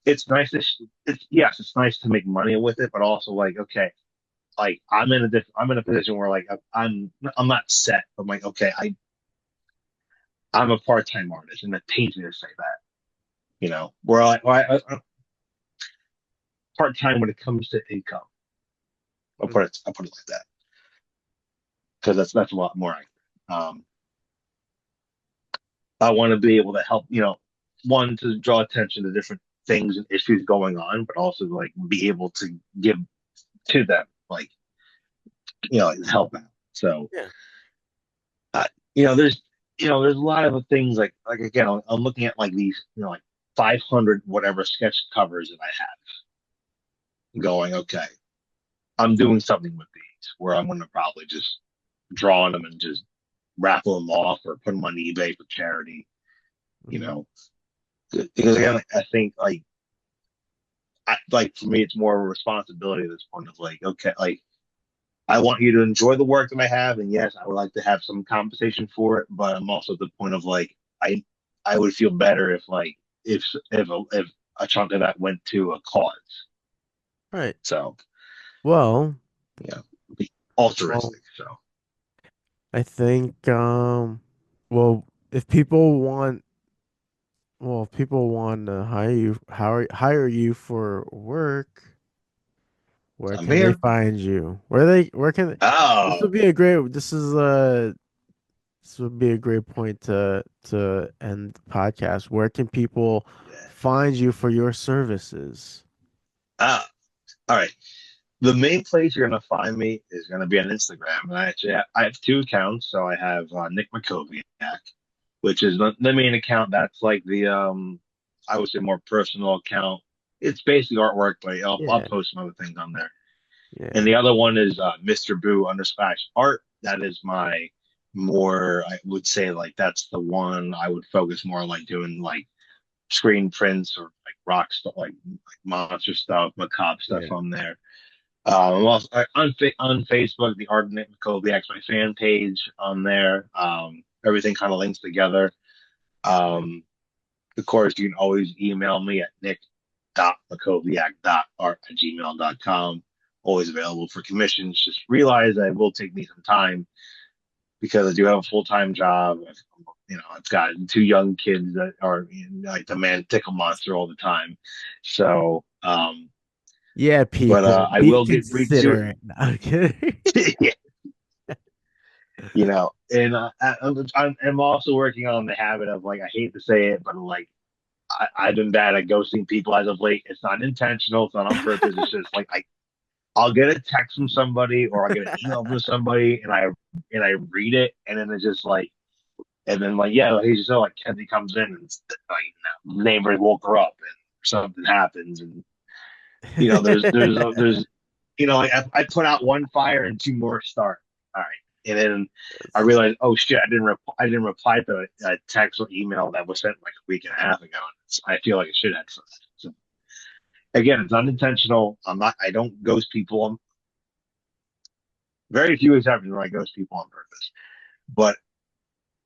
it's nice to it's yes, it's nice to make money with it, but also like okay, like I'm in a position where like I'm not set. I'm like okay, I'm a part time artist, and it pains me to say that. Where part time when it comes to income. I'll put it like that because that's a lot more accurate. I want to be able to help, one to draw attention to different things and issues going on, but also like be able to give to them, like like, help out. So, Yeah. uh, there's there's a lot of things like again, I'm looking at like these, like 500 whatever sketch covers that I have, going, okay, I'm doing something with these where I'm going to probably just draw on them and just raffle them off or put them on eBay for charity, you Mm-hmm. know, because again, I think like for me, it's more of a responsibility at this point of like, okay, like I want you to enjoy the work that I have, and yes, I would like to have some compensation for it, but I'm also at the point of like, I would feel better if like if a chunk of that went to a cause. Right. So Well, yeah, be well, altruistic. So I think well, if people want if people want to hire you for work, where I'm can they here. find you? Where can this would Oh, be a great this would be a great point to end the podcast. Where can people yeah. find you for your services? Ah, all right. The main place you're gonna find me is gonna be on Instagram, and I have two accounts. So I have Nick Mockoviak, which is the main account. That's like the I would say more personal account. It's basically artwork, but I'll Yeah, post some other things on there. And yeah, the other one is Mr. Boo _ art. That is my more, I would say, like that's the one I would focus more on, like doing like screen prints or like rock stuff, like monster stuff, macabre stuff yeah, on there. I'm also on Facebook, the Art of Nick Mickoviak's my fan page on there. Everything kind of links together. Um, of course, you can always email me at nick.makoviak.art@gmail.com. Always available for commissions. Just realize that it will take me some time because I do have a full time job. I've got two young kids that are like demand tickle monster all the time. So, yeah. but People, I be will get reach to considerate. No, I'm kidding. it. And I'm also working on the habit of like I hate to say it, but like I've been bad at ghosting people as of late. It's not intentional. It's not on purpose. It's just like I'll get a text from somebody or I'll get an email from somebody and I read it and then it's just like and then like yeah, he's just like Kenzie comes in and like neighbor woke her up and something happens and there's like I put out one fire and two more start. All right. And then I realized, oh shit, I didn't reply to a text or email that was sent like a week and a half ago. I feel like a shithead for that. So again, it's unintentional. I don't ghost people. Very few exceptions where I ghost people on purpose. But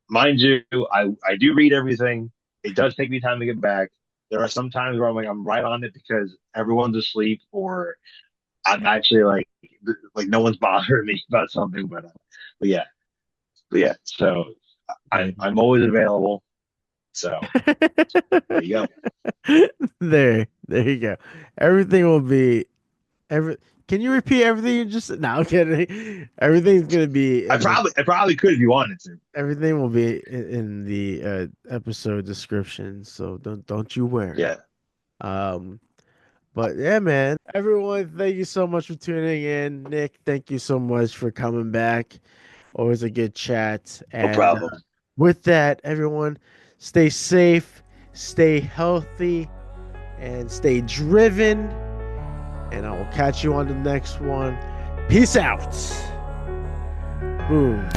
mind you, I do read everything. It does take me time to get back. There are some times where I'm right on it because everyone's asleep or I'm actually like no one's bothering me about something. But yeah, So Yeah. I'm always available. So there you go. There you go. Everything will be every. Can you repeat everything you just said? No, I'm kidding. Everything's gonna be I probably could if you wanted to. everything will be in the episode description. So don't you worry. Yeah, Um, but yeah, man. Everyone, thank you so much for tuning in. Nick, thank you so much for coming back. Always a good chat. no And problem. with that, everyone, stay safe, stay healthy, and stay driven. And I will catch you on the next one. Peace out. Boom.